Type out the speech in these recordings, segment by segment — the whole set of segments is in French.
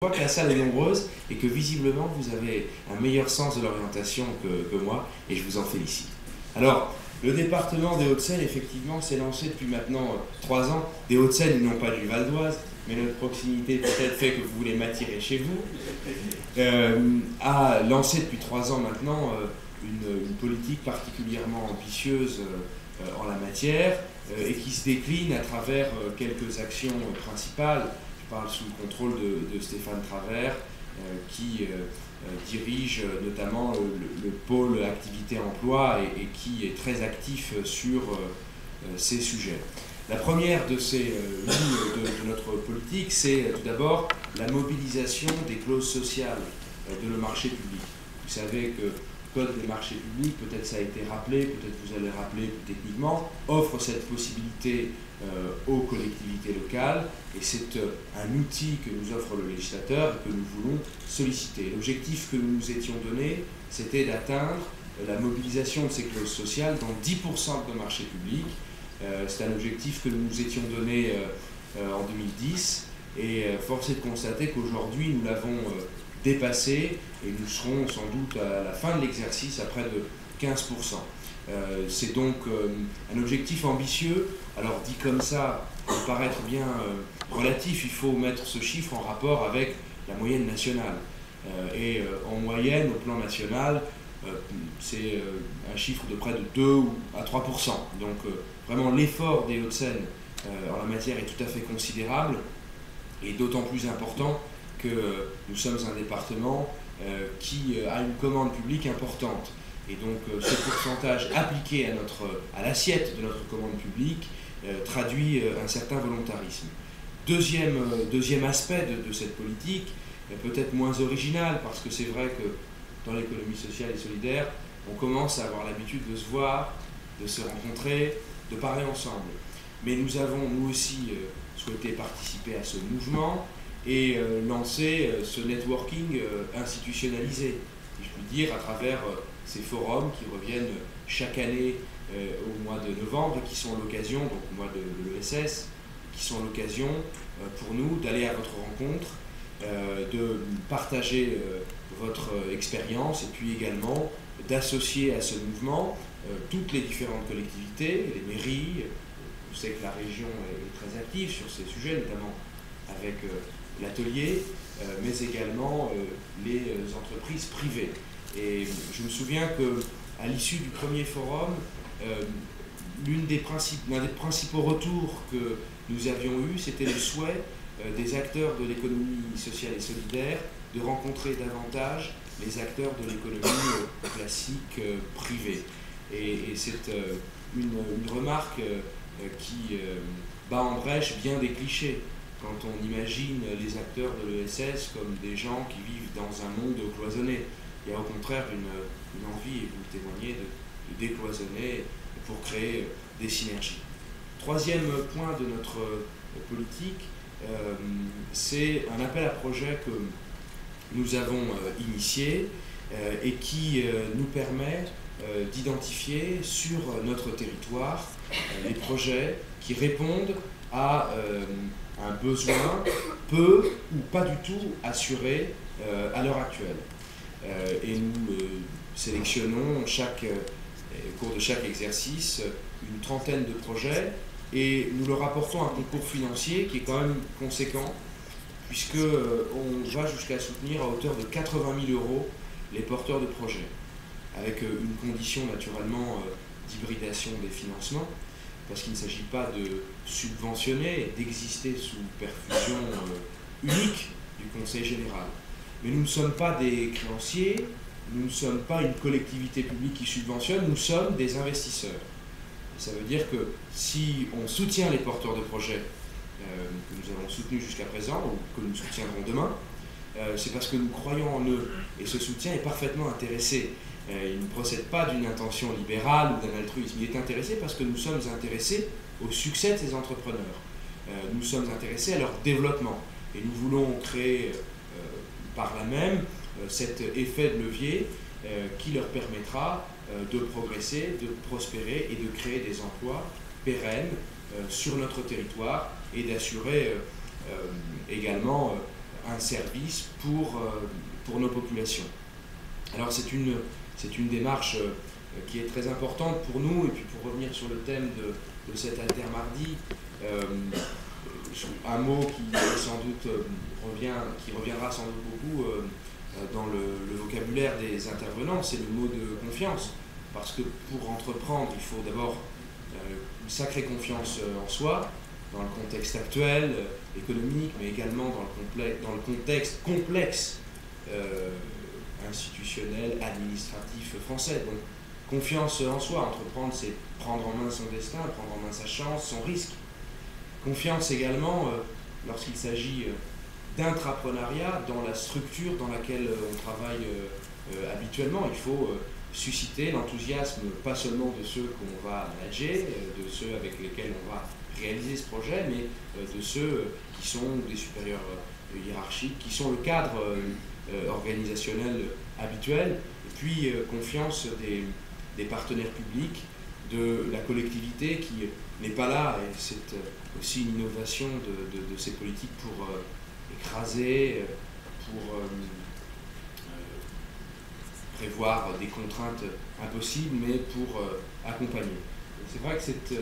Je vois que la salle est nombreuse et que visiblement vous avez un meilleur sens de l'orientation que moi, et je vous en félicite. Alors, le département des Hauts-de-Seine, effectivement, s'est lancé depuis maintenant 3 ans. Des Hauts-de-Seine, ils n'ont pas du Val d'Oise, mais notre proximité peut-être fait que vous voulez m'attirer chez vous, a lancé depuis 3 ans maintenant une politique particulièrement ambitieuse en la matière et qui se décline à travers quelques actions principales. Je parle sous le contrôle de Stéphane Travers, qui dirige notamment le pôle activité-emploi et qui est très actif sur ces sujets. La première de ces lignes de notre politique, c'est tout d'abord la mobilisation des clauses sociales de le marché public. Vous savez que le Code des marchés publics, peut-être ça a été rappelé, peut-être vous allez rappeler plus techniquement, offre cette possibilité aux collectivités locales, et c'est un outil que nous offre le législateur et que nous voulons solliciter. L'objectif que nous nous étions donné, c'était d'atteindre la mobilisation de ces clauses sociales dans 10% de nos marchés publics. C'est un objectif que nous nous étions donné en 2010, et force est de constater qu'aujourd'hui nous l'avons dépassé, et nous serons sans doute à la fin de l'exercice à près de 15%. C'est donc un objectif ambitieux. Alors dit comme ça, il peut paraître bien relatif, il faut mettre ce chiffre en rapport avec la moyenne nationale. En moyenne, au plan national, c'est un chiffre de près de 2 à 3%. Donc vraiment l'effort des Hauts-de-Seine en la matière est tout à fait considérable, et d'autant plus important que nous sommes un département qui a une commande publique importante. Et donc ce pourcentage appliqué à l'assiette de notre commande publique traduit un certain volontarisme. Deuxième aspect de cette politique, peut-être moins original, parce que c'est vrai que dans l'économie sociale et solidaire, on commence à avoir l'habitude de se voir, de se rencontrer, de parler ensemble. Mais nous avons, nous aussi, souhaité participer à ce mouvement et lancer ce networking institutionnalisé, si je puis dire, à travers ces forums qui reviennent chaque année au mois de novembre, et qui sont l'occasion, donc au mois de l'ESS, qui sont l'occasion pour nous d'aller à votre rencontre, de partager votre expérience, et puis également d'associer à ce mouvement toutes les différentes collectivités, les mairies. Je sais que la région est très active sur ces sujets, notamment avec l'atelier, mais également les entreprises privées. Et je me souviens qu'à l'issue du premier forum, l'un des principaux retours que nous avions eus, c'était le souhait des acteurs de l'économie sociale et solidaire de rencontrer davantage les acteurs de l'économie classique privée. Et c'est une remarque qui bat en brèche bien des clichés, quand on imagine les acteurs de l'ESS comme des gens qui vivent dans un monde cloisonné. Il y a au contraire une envie, et vous le témoignez, de décloisonner pour créer des synergies. Troisième point de notre politique, c'est un appel à projet que nous avons initié et qui nous permet d'identifier sur notre territoire les projets qui répondent à un besoin peu ou pas du tout assuré à l'heure actuelle. Et nous sélectionnons au cours de chaque exercice une trentaine de projets, et nous leur apportons un concours financier qui est quand même conséquent, puisqu'on va jusqu'à soutenir à hauteur de 80 000 € les porteurs de projets, avec une condition naturellement d'hybridation des financements, parce qu'il ne s'agit pas de subventionner et d'exister sous perfusion unique du Conseil général. Mais nous ne sommes pas des créanciers, nous ne sommes pas une collectivité publique qui subventionne, nous sommes des investisseurs. Et ça veut dire que si on soutient les porteurs de projets que nous avons soutenus jusqu'à présent, ou que nous soutiendrons demain, c'est parce que nous croyons en eux, et ce soutien est parfaitement intéressé. Il ne procède pas d'une intention libérale ou d'un altruisme, il est intéressé parce que nous sommes intéressés au succès de ces entrepreneurs. Nous sommes intéressés à leur développement, et nous voulons créer par là même cet effet de levier qui leur permettra de progresser, de prospérer et de créer des emplois pérennes sur notre territoire, et d'assurer également un service pour nos populations. Alors c'est une démarche qui est très importante pour nous, et puis pour revenir sur le thème de cet Altermardi, un mot qui sans doute reviendra sans doute beaucoup dans le vocabulaire des intervenants, c'est le mot de confiance. Parce que pour entreprendre, il faut d'abord une sacrée confiance en soi, dans le contexte actuel, économique, mais également dans le contexte complexe institutionnel, administratif français. Donc confiance en soi, entreprendre, c'est prendre en main son destin, prendre en main sa chance, son risque. Confiance également lorsqu'il s'agit d'intrapreneuriat dans la structure dans laquelle on travaille habituellement. Il faut susciter l'enthousiasme pas seulement de ceux qu'on va manager, de ceux avec lesquels on va réaliser ce projet, mais de ceux qui sont des supérieurs hiérarchiques, qui sont le cadre organisationnel habituel, et puis confiance des partenaires publics, de la collectivité qui n'est pas là, et c'est aussi une innovation de ces politiques pour écraser, pour prévoir des contraintes impossibles, mais pour accompagner. C'est vrai que c'est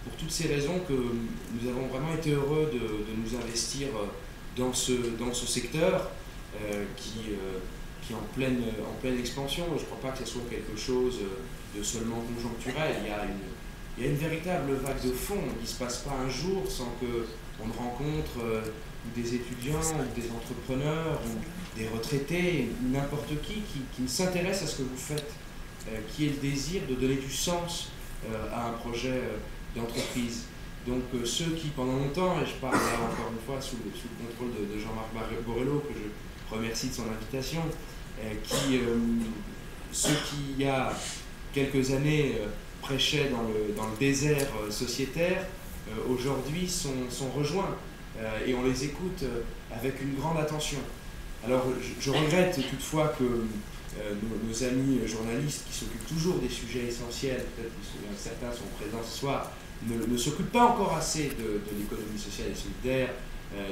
pour toutes ces raisons que nous avons vraiment été heureux de nous investir dans ce secteur qui est en pleine expansion. Je ne crois pas que ce soit quelque chose de seulement conjoncturel. Il y a une véritable vague de fond qui ne se passe pas un jour sans qu'on ne rencontre des étudiants, ou des entrepreneurs, ou des retraités, n'importe qui ne s'intéresse à ce que vous faites, qui ait le désir de donner du sens à un projet d'entreprise. Donc ceux qui, pendant longtemps, et je parle là encore une fois sous le contrôle de Jean-Marc Borrello, que je remercie de son invitation, ceux qui, il y a quelques années, prêchaient dans le désert sociétaire, aujourd'hui sont rejoints, et on les écoute avec une grande attention. Alors je regrette toutefois que nos amis journalistes qui s'occupent toujours des sujets essentiels, peut-être que certains sont présents ce soir, ne s'occupent pas encore assez de l'économie sociale et solidaire,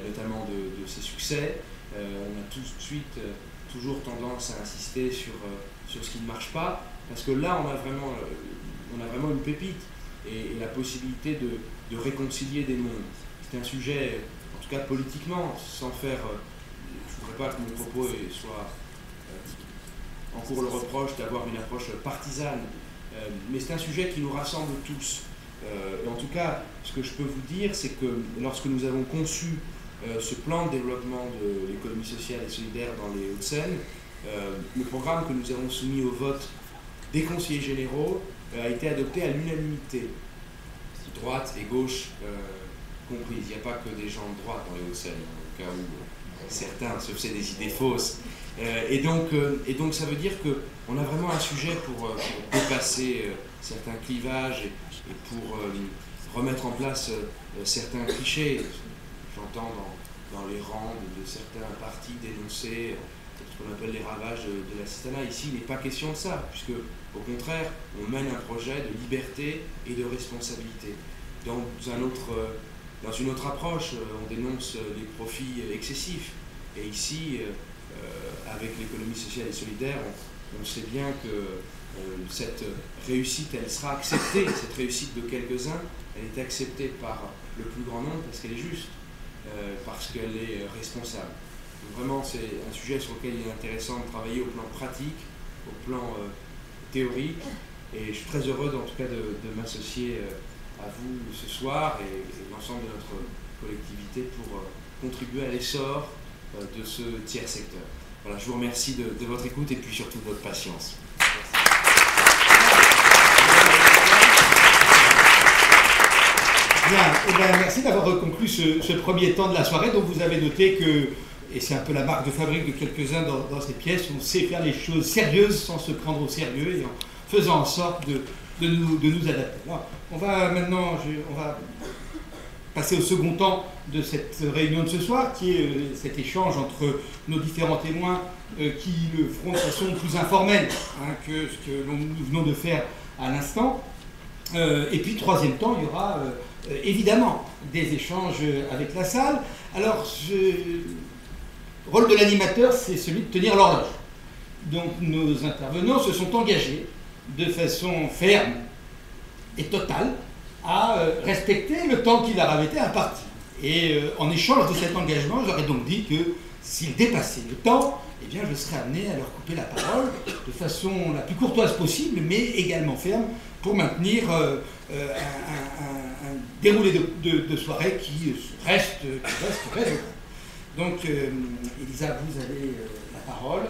notamment de ses succès. On a tout de suite toujours tendance à insister sur ce qui ne marche pas, parce que là on a vraiment une pépite et la possibilité de réconcilier des mondes. C'est un sujet, en tout cas politiquement, sans faire... je ne voudrais pas que mon propos soit encourt le reproche d'avoir une approche partisane, mais c'est un sujet qui nous rassemble tous. Et en tout cas, ce que je peux vous dire, c'est que lorsque nous avons conçu ce plan de développement de l'économie sociale et solidaire dans les Hauts-de-Seine, le programme que nous avons soumis au vote des conseillers généraux a été adopté à l'unanimité, droite et gauche comprises. Il n'y a pas que des gens de droite dans les Hauts-de-Seine, au cas où certains se faisaient des idées fausses. Et donc ça veut dire qu'on a vraiment un sujet pour dépasser certains clivages et pour remettre en place certains clichés. J'entends dans les rangs de certains partis dénoncer ce qu'on appelle les ravages de l'assistanat. Ici, il n'est pas question de ça, puisque au contraire, on mène un projet de liberté et de responsabilité. Dans une autre approche, on dénonce les profits excessifs. Et ici, avec l'économie sociale et solidaire, on sait bien que cette réussite, elle sera acceptée, cette réussite de quelques-uns, elle est acceptée par le plus grand nombre parce qu'elle est juste, parce qu'elle est responsable. Donc vraiment, c'est un sujet sur lequel il est intéressant de travailler au plan pratique, au plan théorique, et je suis très heureux en tout cas de m'associer à vous ce soir et l'ensemble de notre collectivité pour contribuer à l'essor de ce tiers secteur. Voilà, je vous remercie de votre écoute et puis surtout de votre patience. Bien, eh bien, merci d'avoir conclu ce premier temps de la soirée. Donc vous avez noté que, et c'est un peu la marque de fabrique de quelques-uns dans ces pièces, on sait faire les choses sérieuses sans se prendre au sérieux et en faisant en sorte de nous adapter. Alors, on va maintenant on va passer au second temps de cette réunion de ce soir, qui est cet échange entre nos différents témoins qui le feront de façon plus informelle que ce que nous venons de faire à l'instant. Et puis, troisième temps, il y aura évidemment des échanges avec la salle. Alors, Le rôle de l'animateur, c'est celui de tenir l'horloge. Donc nos intervenants se sont engagés de façon ferme et totale à respecter le temps qui leur avait été imparti. Et en échange de cet engagement, j'aurais donc dit que s'ils dépassaient le temps, eh bien, je serais amené à leur couper la parole de façon la plus courtoise possible, mais également ferme, pour maintenir un déroulé de soirée qui reste raisonnable. Donc, Elisa, vous avez la parole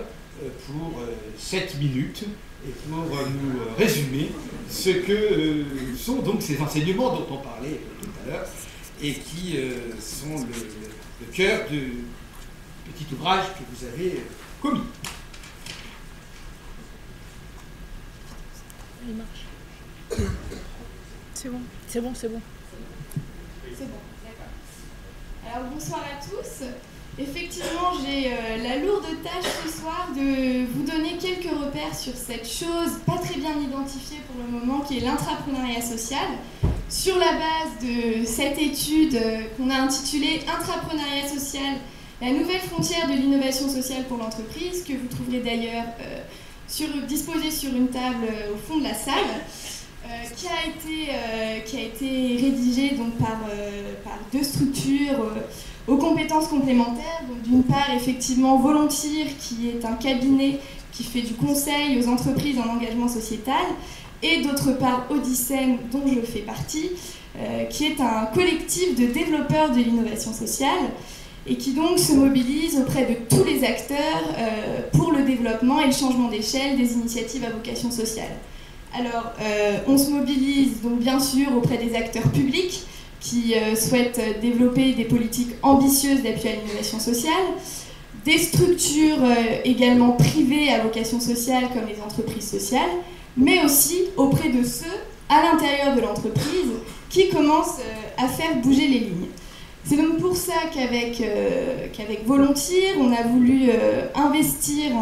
pour 7 minutes et pour nous résumer ce que sont donc ces enseignements dont on parlait tout à l'heure et qui sont le cœur du petit ouvrage que vous avez commis. Il marche. C'est bon, c'est bon, c'est bon. C'est bon, d'accord. Alors bonsoir à tous. Effectivement, j'ai la lourde tâche ce soir de vous donner quelques repères sur cette chose pas très bien identifiée pour le moment, qui est l'intrapreneuriat social, sur la base de cette étude qu'on a intitulée « Intrapreneuriat social, la nouvelle frontière de l'innovation sociale pour l'entreprise », que vous trouverez d'ailleurs disposée sur une table au fond de la salle, qui a été rédigée donc, par deux structures aux compétences complémentaires. Donc, d'une part, effectivement, Volontir, qui est un cabinet qui fait du conseil aux entreprises en engagement sociétal, et d'autre part, Odyssem, dont je fais partie, qui est un collectif de développeurs de l'innovation sociale, et qui donc se mobilise auprès de tous les acteurs pour le développement et le changement d'échelle des initiatives à vocation sociale. Alors, on se mobilise donc bien sûr auprès des acteurs publics qui souhaitent développer des politiques ambitieuses d'appui à l'innovation sociale, des structures également privées à vocation sociale comme les entreprises sociales, mais aussi auprès de ceux à l'intérieur de l'entreprise qui commencent à faire bouger les lignes. C'est donc pour ça qu'avec Volontir, on a voulu investir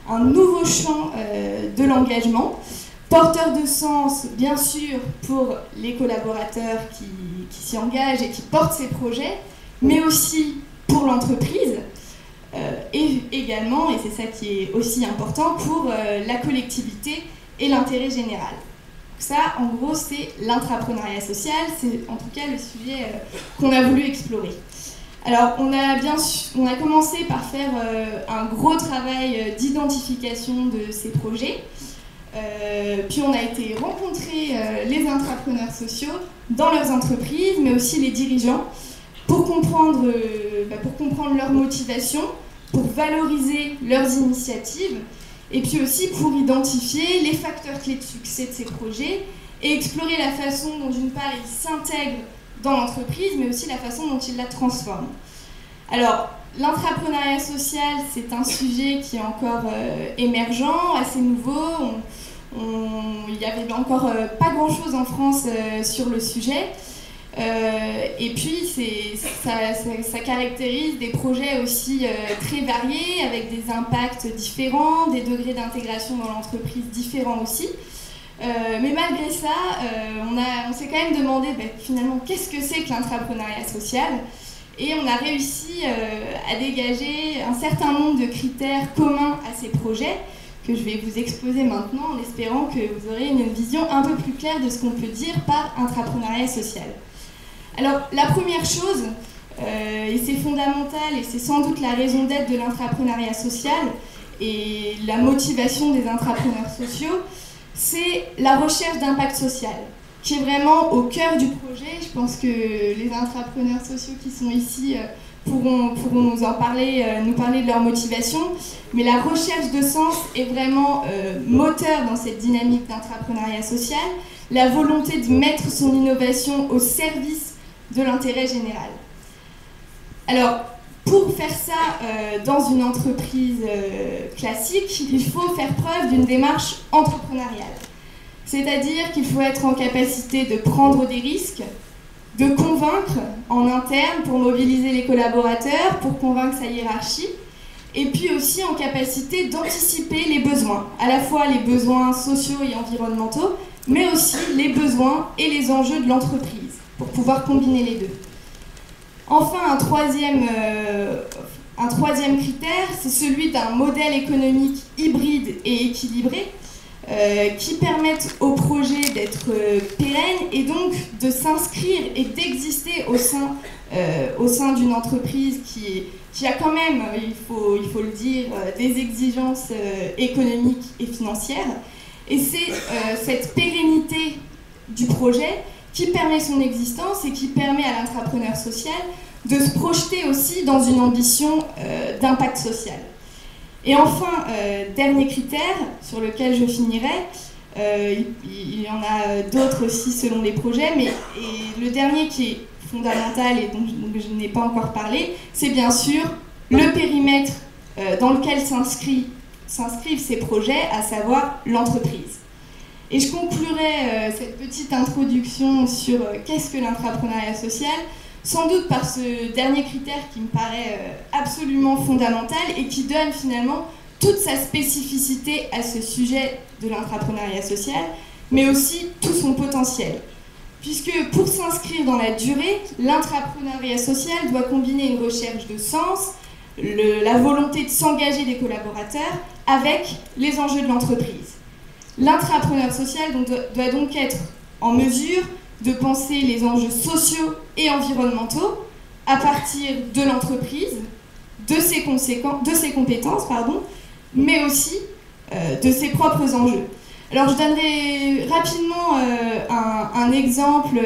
un nouveau champ de l'engagement, porteur de sens, bien sûr, pour les collaborateurs qui s'y engagent et qui portent ces projets, mais aussi pour l'entreprise, et également, et c'est ça qui est aussi important, pour la collectivité et l'intérêt général. Ça, en gros, c'est l'intrapreneuriat social, c'est en tout cas le sujet qu'on a voulu explorer. Alors, on a commencé par faire un gros travail d'identification de ces projets, puis on a été rencontrer les intrapreneurs sociaux dans leurs entreprises, mais aussi les dirigeants, pour comprendre leur motivation, pour valoriser leurs initiatives, et puis aussi pour identifier les facteurs clés de succès de ces projets et explorer la façon dont, d'une part, ils s'intègrent dans l'entreprise, mais aussi la façon dont ils la transforment. Alors, l'intrapreneuriat social, c'est un sujet qui est encore émergent, assez nouveau. Il n'y avait encore pas grand-chose en France sur le sujet. Et puis, ça caractérise des projets aussi très variés, avec des impacts différents, des degrés d'intégration dans l'entreprise différents aussi. Mais malgré ça, on s'est quand même demandé finalement qu'est-ce que c'est que l'intrapreneuriat social, et on a réussi à dégager un certain nombre de critères communs à ces projets que je vais vous exposer maintenant, en espérant que vous aurez une vision un peu plus claire de ce qu'on peut dire par intrapreneuriat social. Alors, la première chose, et c'est fondamental, et c'est sans doute la raison d'être de l'intrapreneuriat social et la motivation des intrapreneurs sociaux, c'est la recherche d'impact social, qui est vraiment au cœur du projet. Je pense que les intrapreneurs sociaux qui sont ici pourront nous en parler, nous parler de leur motivation, mais la recherche de sens est vraiment moteur dans cette dynamique d'intrapreneuriat social, la volonté de mettre son innovation au service de l'intérêt général. Alors, pour faire ça dans une entreprise classique, il faut faire preuve d'une démarche entrepreneuriale. C'est-à-dire qu'il faut être en capacité de prendre des risques, de convaincre en interne pour mobiliser les collaborateurs, pour convaincre sa hiérarchie, et puis aussi en capacité d'anticiper les besoins, à la fois les besoins sociaux et environnementaux, mais aussi les besoins et les enjeux de l'entreprise, pour pouvoir combiner les deux. Enfin, un Un troisième critère, c'est celui d'un modèle économique hybride et équilibré qui permettent au projet d'être pérenne et donc de s'inscrire et d'exister au sein d'une entreprise qui a quand même, il faut le dire, des exigences économiques et financières. Et c'est cette pérennité du projet qui permet son existence et qui permet à l'entrepreneur social de se projeter aussi dans une ambition d'impact social. Et enfin, dernier critère sur lequel je finirai, il y en a d'autres aussi selon les projets, mais le dernier qui est fondamental et dont je n'ai pas encore parlé, c'est bien sûr le périmètre dans lequel s'inscrivent ces projets, à savoir l'entreprise. Et je conclurai cette petite introduction sur qu'est-ce que l'entrepreneuriat social, sans doute par ce dernier critère qui me paraît absolument fondamental et qui donne finalement toute sa spécificité à ce sujet de l'entrepreneuriat social, mais aussi tout son potentiel. Puisque pour s'inscrire dans la durée, l'entrepreneuriat social doit combiner une recherche de sens, la volonté de s'engager des collaborateurs avec les enjeux de l'entreprise. L'entrepreneur social doit donc être en mesure de penser les enjeux sociaux et environnementaux à partir de l'entreprise, de ses compétences, mais aussi de ses propres enjeux. Alors je donnerai rapidement un exemple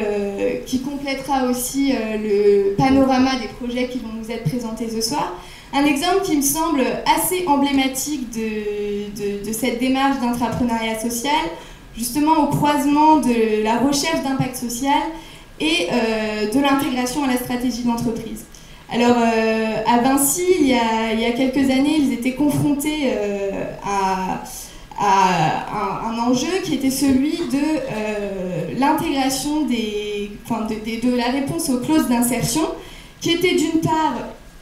qui complétera aussi le panorama des projets qui vont nous être présentés ce soir. Un exemple qui me semble assez emblématique de cette démarche d'entrepreneuriat social, justement au croisement de la recherche d'impact social et de l'intégration à la stratégie d'entreprise. Alors à Vinci, il y a quelques années, ils étaient confrontés à un enjeu qui était celui de l'intégration de la réponse aux clauses d'insertion, qui était d'une part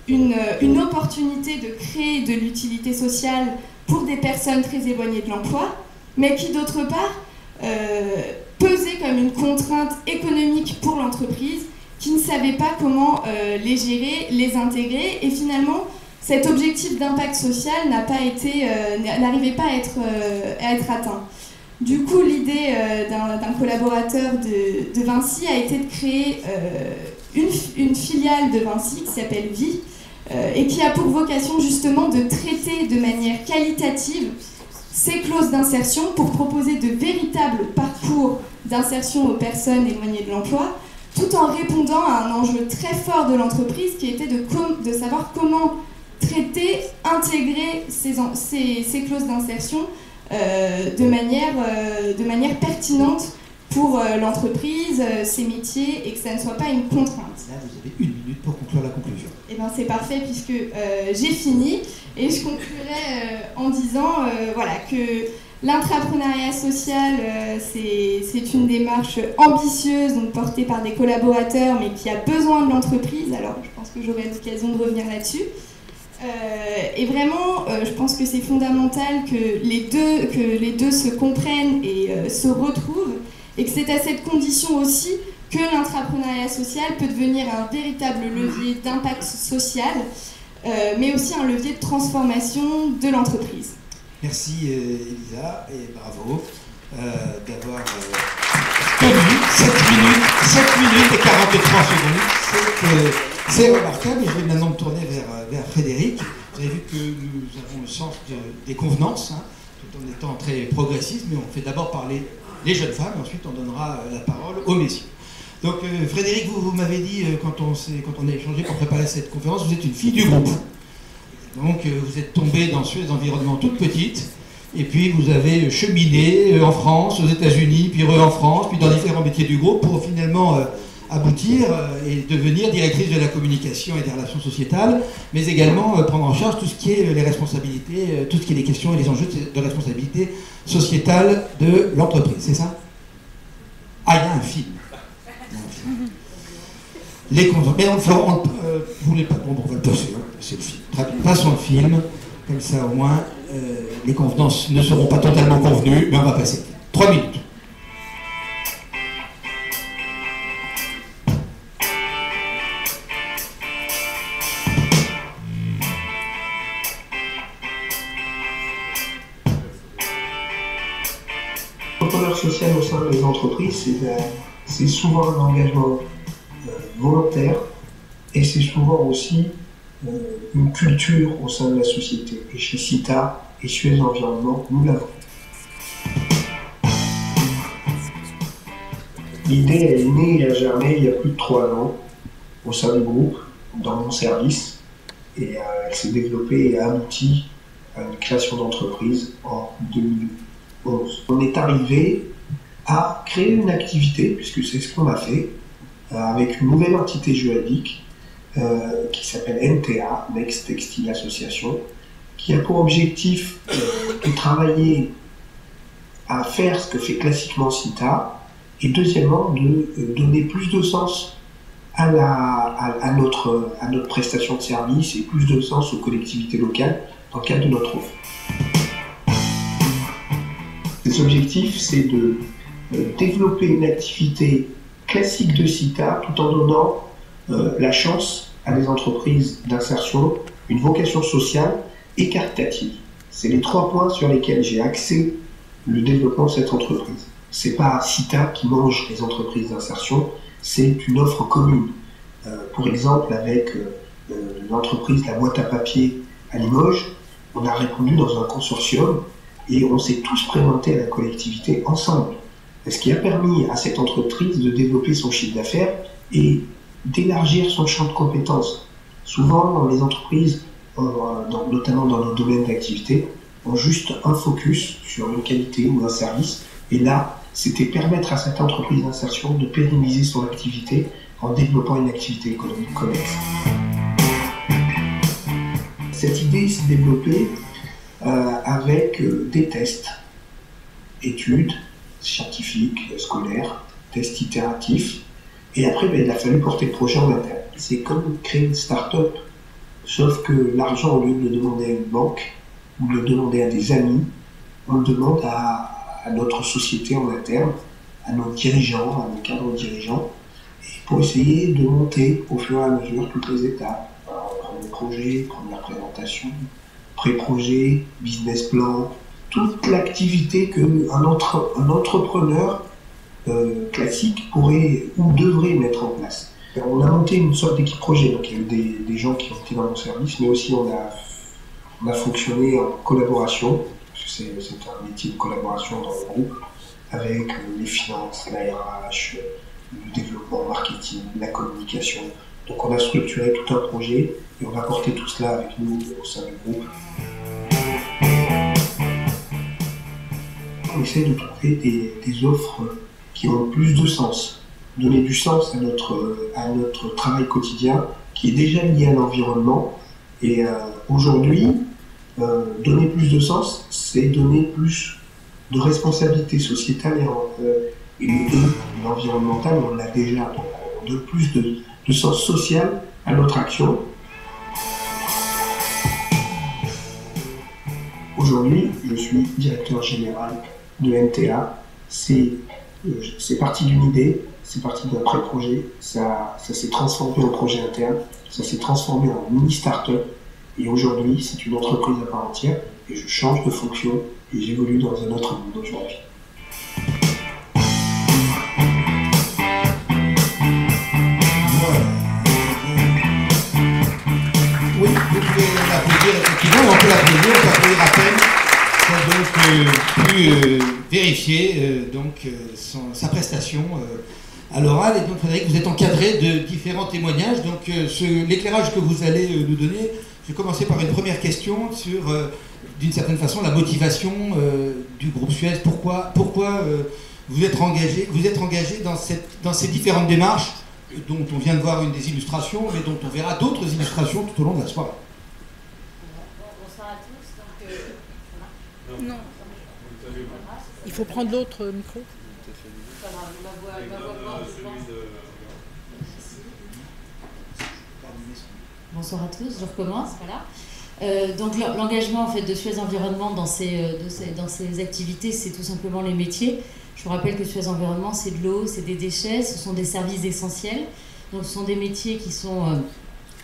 une opportunité de créer de l'utilité sociale pour des personnes très éloignées de l'emploi, mais qui d'autre part pesait comme une contrainte économique pour l'entreprise qui ne savait pas comment les gérer, les intégrer, et finalement cet objectif d'impact social n'arrivait pas à être atteint. Du coup, l'idée d'un collaborateur de Vinci a été de créer une filiale de Vinci qui s'appelle Vie et qui a pour vocation justement de traiter de manière qualitative ces clauses d'insertion pour proposer de véritables parcours d'insertion aux personnes éloignées de l'emploi, tout en répondant à un enjeu très fort de l'entreprise qui était de savoir comment traiter, intégrer ces clauses d'insertion de manière pertinente pour l'entreprise, ses métiers, et que ça ne soit pas une contrainte. Là, vous avez 1 minute pour conclure la conclusion. Eh bien, c'est parfait puisque j'ai fini et je conclurai en disant que l'entrepreneuriat social, c'est une démarche ambitieuse, donc portée par des collaborateurs, mais qui a besoin de l'entreprise. Alors, je pense que j'aurai l'occasion de revenir là-dessus. Et vraiment, je pense que c'est fondamental que les deux se comprennent et se retrouvent, et que c'est à cette condition aussi que l'entrepreneuriat social peut devenir un véritable levier d'impact social, mais aussi un levier de transformation de l'entreprise. Merci Elisa, et bravo d'avoir tenu 7 minutes et 43 secondes. C'est remarquable, et je vais maintenant me tourner vers Frédéric. Vous avez vu que nous avons le sens des convenances, tout en étant très progressistes, mais on fait d'abord parler les jeunes femmes, et ensuite on donnera la parole aux messieurs. Donc Frédéric, vous m'avez dit, quand on a échangé pour préparer cette conférence, vous êtes une fille du groupe. Donc vous êtes tombée dans ces environnements toutes petites, et puis vous avez cheminé en France, aux États-Unis, puis en France, puis dans différents métiers du groupe, pour finalement aboutir et devenir directrice de la communication et des relations sociétales, mais également prendre en charge tout ce qui est les responsabilités, tout ce qui est les questions et les enjeux de responsabilité sociétale de l'entreprise, c'est ça? Ah, il y a un film. Les conventions. Mais vous voulez pas. Bon, on va le passer, c'est le film. Très bien. Passons le film, comme ça au moins, les convenances ne seront pas totalement convenues, mais on va passer. 3 minutes. L'entrepreneur social au sein des entreprises, c'est souvent un engagement volontaire et c'est souvent aussi une culture au sein de la société. Et chez CITA et Suez Environnement, nous l'avons. L'idée est née et a germé il y a plus de 3 ans au sein du groupe, dans mon service, et elle s'est développée et a abouti à une création d'entreprise en 2011. On est arrivé à créer une activité, puisque c'est ce qu'on a fait, avec une nouvelle entité juridique qui s'appelle NTA, Next Textile Association, qui a pour objectif de travailler à faire ce que fait classiquement CITA, et deuxièmement de donner plus de sens à notre prestation de service et plus de sens aux collectivités locales dans le cadre de notre offre. Les objectifs, c'est de développer une activité classique de CITA tout en donnant la chance à des entreprises d'insertion, une vocation sociale et caritative. C'est les 3 points sur lesquels j'ai axé le développement de cette entreprise. C'est pas CITA qui mange les entreprises d'insertion, c'est une offre commune. Pour exemple, avec l'entreprise La Boîte à Papier à Limoges, on a répondu dans un consortium et on s'est tous présentés à la collectivité ensemble. Ce qui a permis à cette entreprise de développer son chiffre d'affaires et d'élargir son champ de compétences. Souvent, les entreprises, notamment dans nos domaines d'activité, ont juste un focus sur une qualité ou un service. Et là, c'était permettre à cette entreprise d'insertion de pérenniser son activité en développant une activité économique connexe. Cette idée s'est développée avec des tests, études scientifiques, scolaires, tests itératifs. Et après, il a fallu porter le projet en interne. C'est comme créer une start-up, sauf que l'argent, au lieu de le demander à une banque ou de le demander à des amis, on le demande à notre société en interne, à nos dirigeants, à nos cadres dirigeants, et pour essayer de monter au fur et à mesure toutes les étapes. Premier projet, première présentation, pré-projet, business plan, toute l'activité qu'un entrepreneur classique pourrait ou devrait mettre en place. On a monté une sorte d'équipe projet, donc il y a eu des gens qui ont été dans mon service, mais aussi on a fonctionné en collaboration, parce que c'est un métier de collaboration dans le groupe, avec les finances, la RH, le développement marketing, la communication. Donc on a structuré tout un projet et on a porté tout cela avec nous au sein du groupe. On essaie de trouver des offres qui ont plus de sens, donner du sens à notre travail quotidien qui est déjà lié à l'environnement. Et aujourd'hui, donner plus de sens, c'est donner plus de responsabilité sociétale et l'environnemental, on l'a déjà. Donc on donne plus de sens social à notre action. Aujourd'hui, je suis directeur général de NTA. C'est parti d'une idée, c'est parti d'un pré-projet, ça s'est transformé en projet interne, ça s'est transformé en mini-start-up, et aujourd'hui, c'est une entreprise à part entière, et je change de fonction, et j'évolue dans un autre monde aujourd'hui. Oui, vous pouvez l'applaudir, effectivement, on peut l'applaudir à peine. On a donc pu vérifier sa prestation à l'oral. Et donc, Frédéric, vous êtes encadré de différents témoignages. Donc, l'éclairage que vous allez nous donner, je vais commencer par une première question sur, d'une certaine façon, la motivation du groupe Suez. Pourquoi vous êtes engagé dans ces différentes démarches dont on vient de voir une des illustrations, mais dont on verra d'autres illustrations tout au long de la soirée. Bonsoir à tous. Non. Il faut prendre l'autre micro. Bonsoir à tous, je recommence. Voilà. Donc l'engagement en fait, de Suez Environnement dans ces activités, c'est tout simplement les métiers. Je vous rappelle que Suez Environnement, c'est de l'eau, c'est des déchets, ce sont des services essentiels. Donc ce sont des métiers qui sont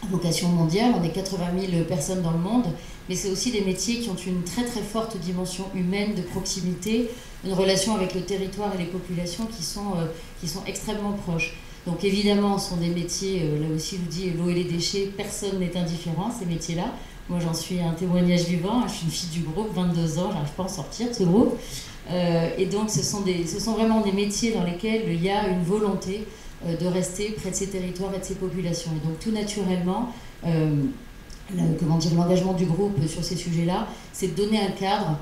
vocation mondiale. On est 80 000 personnes dans le monde, mais c'est aussi des métiers qui ont une très très forte dimension humaine, de proximité, une relation avec le territoire et les populations qui sont extrêmement proches. Donc évidemment, ce sont des métiers, là aussi je vous dis, l'eau et les déchets, personne n'est indifférent à ces métiers-là. Moi j'en suis un témoignage vivant, je suis une fille du groupe, 22 ans, j'arrive pas à en sortir de ce groupe. Et donc ce sont vraiment des métiers dans lesquels il y a une volonté de rester près de ces territoires et de ces populations. Et donc tout naturellement, l'engagement du groupe sur ces sujets-là, c'est de donner un cadre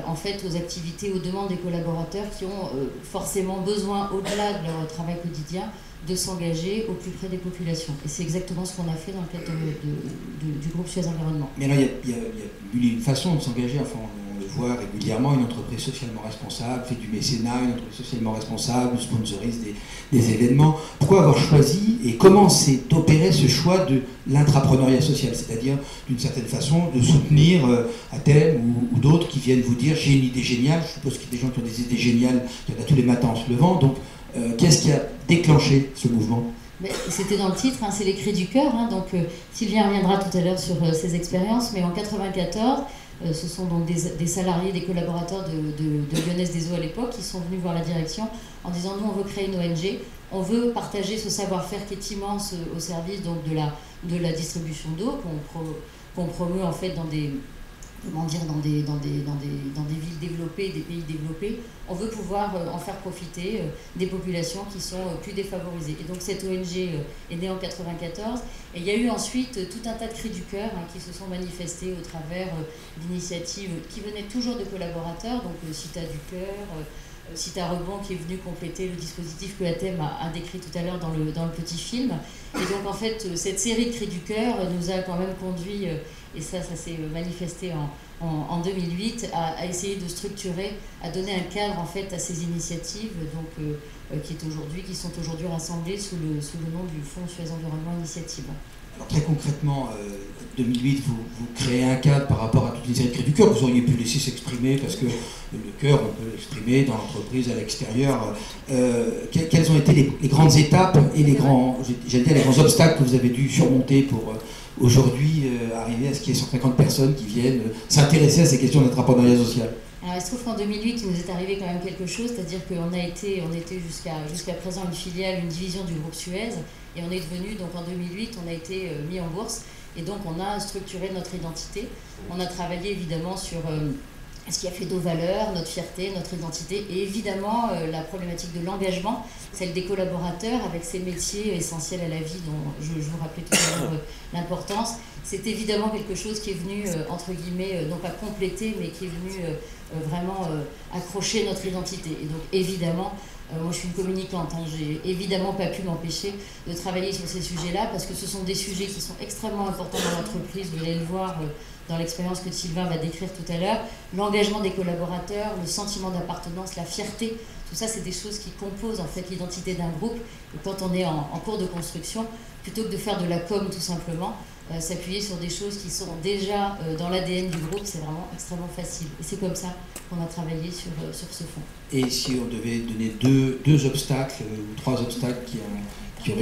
en fait aux activités, aux demandes des collaborateurs qui ont forcément besoin, au-delà de leur travail quotidien, de s'engager au plus près des populations. Et c'est exactement ce qu'on a fait dans le cadre du groupe Suez Environnement. Mais alors, il y a mille et une façons de s'engager. Enfin, on le voit régulièrement, une entreprise socialement responsable fait du mécénat, une entreprise socialement responsable sponsorise des événements. Pourquoi avoir choisi et comment s'est opéré ce choix de l'intrapreneuriat social, c'est-à-dire d'une certaine façon de soutenir Athème ou d'autres qui viennent vous dire j'ai une idée géniale. Je suppose qu'il y a des gens qui ont des idées géniales, il y en a tous les matins en se levant. Donc qu'est-ce qui a déclenché ce mouvement? C'était dans le titre, hein, c'est les cris du cœur. Hein, donc Sylvien reviendra tout à l'heure sur ses expériences, mais en 1994, ce sont donc des salariés, des collaborateurs de Lyonnaise des Eaux à l'époque qui sont venus voir la direction en disant nous on veut créer une ONG, on veut partager ce savoir-faire qui est immense au service donc de la distribution d'eau qu'on promeut en fait dans des villes développées, des pays développés. On veut pouvoir en faire profiter des populations qui sont plus défavorisées. Et donc cette ONG est née en 1994. Et il y a eu ensuite tout un tas de cris du cœur qui se sont manifestés au travers d'initiatives qui venaient toujours de collaborateurs, donc Cita du Cœur, Cita Rebond qui est venu compléter le dispositif que Athème a décrit tout à l'heure dans le petit film. Et donc en fait, cette série de cris du cœur nous a quand même conduit, et ça s'est manifesté en 2008, à essayer de structurer, à donner un cadre en fait à ces initiatives donc, qui sont aujourd'hui rassemblées sous le nom du Fonds Suez Environnement Initiative. Alors très concrètement, 2008, vous créez un cadre par rapport à toutes les séries de cris du cœur. Vous auriez pu laisser s'exprimer parce que le cœur, on peut l'exprimer dans l'entreprise, à l'extérieur. Quelles ont été les grandes étapes et les grands obstacles que vous avez dû surmonter pour aujourd'hui arriver à ce qu'il y ait 150 personnes qui viennent s'intéresser à ces questions d'entrepreneuriat social? Alors il se trouve qu'en 2008, il nous est arrivé quand même quelque chose, c'est-à-dire qu'on était jusqu'à présent une filiale, une division du groupe Suez, et on est devenu, donc en 2008, on a été mis en bourse, et donc on a structuré notre identité. On a travaillé évidemment sur ce qui a fait nos valeurs, notre fierté, notre identité, et évidemment la problématique de l'engagement, celle des collaborateurs avec ces métiers essentiels à la vie dont je vous rappelais tout à l'heure l'importance. C'est évidemment quelque chose qui est venu, entre guillemets, non pas compléter, mais qui est venu vraiment accrocher notre identité. Et donc évidemment, moi je suis une communicante, hein, j'ai évidemment pas pu m'empêcher de travailler sur ces sujets-là parce que ce sont des sujets qui sont extrêmement importants dans l'entreprise, vous allez le voir dans l'expérience que Sylvain va décrire tout à l'heure, l'engagement des collaborateurs, le sentiment d'appartenance, la fierté, tout ça c'est des choses qui composent en fait l'identité d'un groupe. Et quand on est en cours de construction, plutôt que de faire de la com tout simplement, s'appuyer sur des choses qui sont déjà dans l'ADN du groupe, c'est vraiment extrêmement facile. Et c'est comme ça qu'on a travaillé sur ce fonds. Et si on devait donner deux obstacles ou trois obstacles qui ont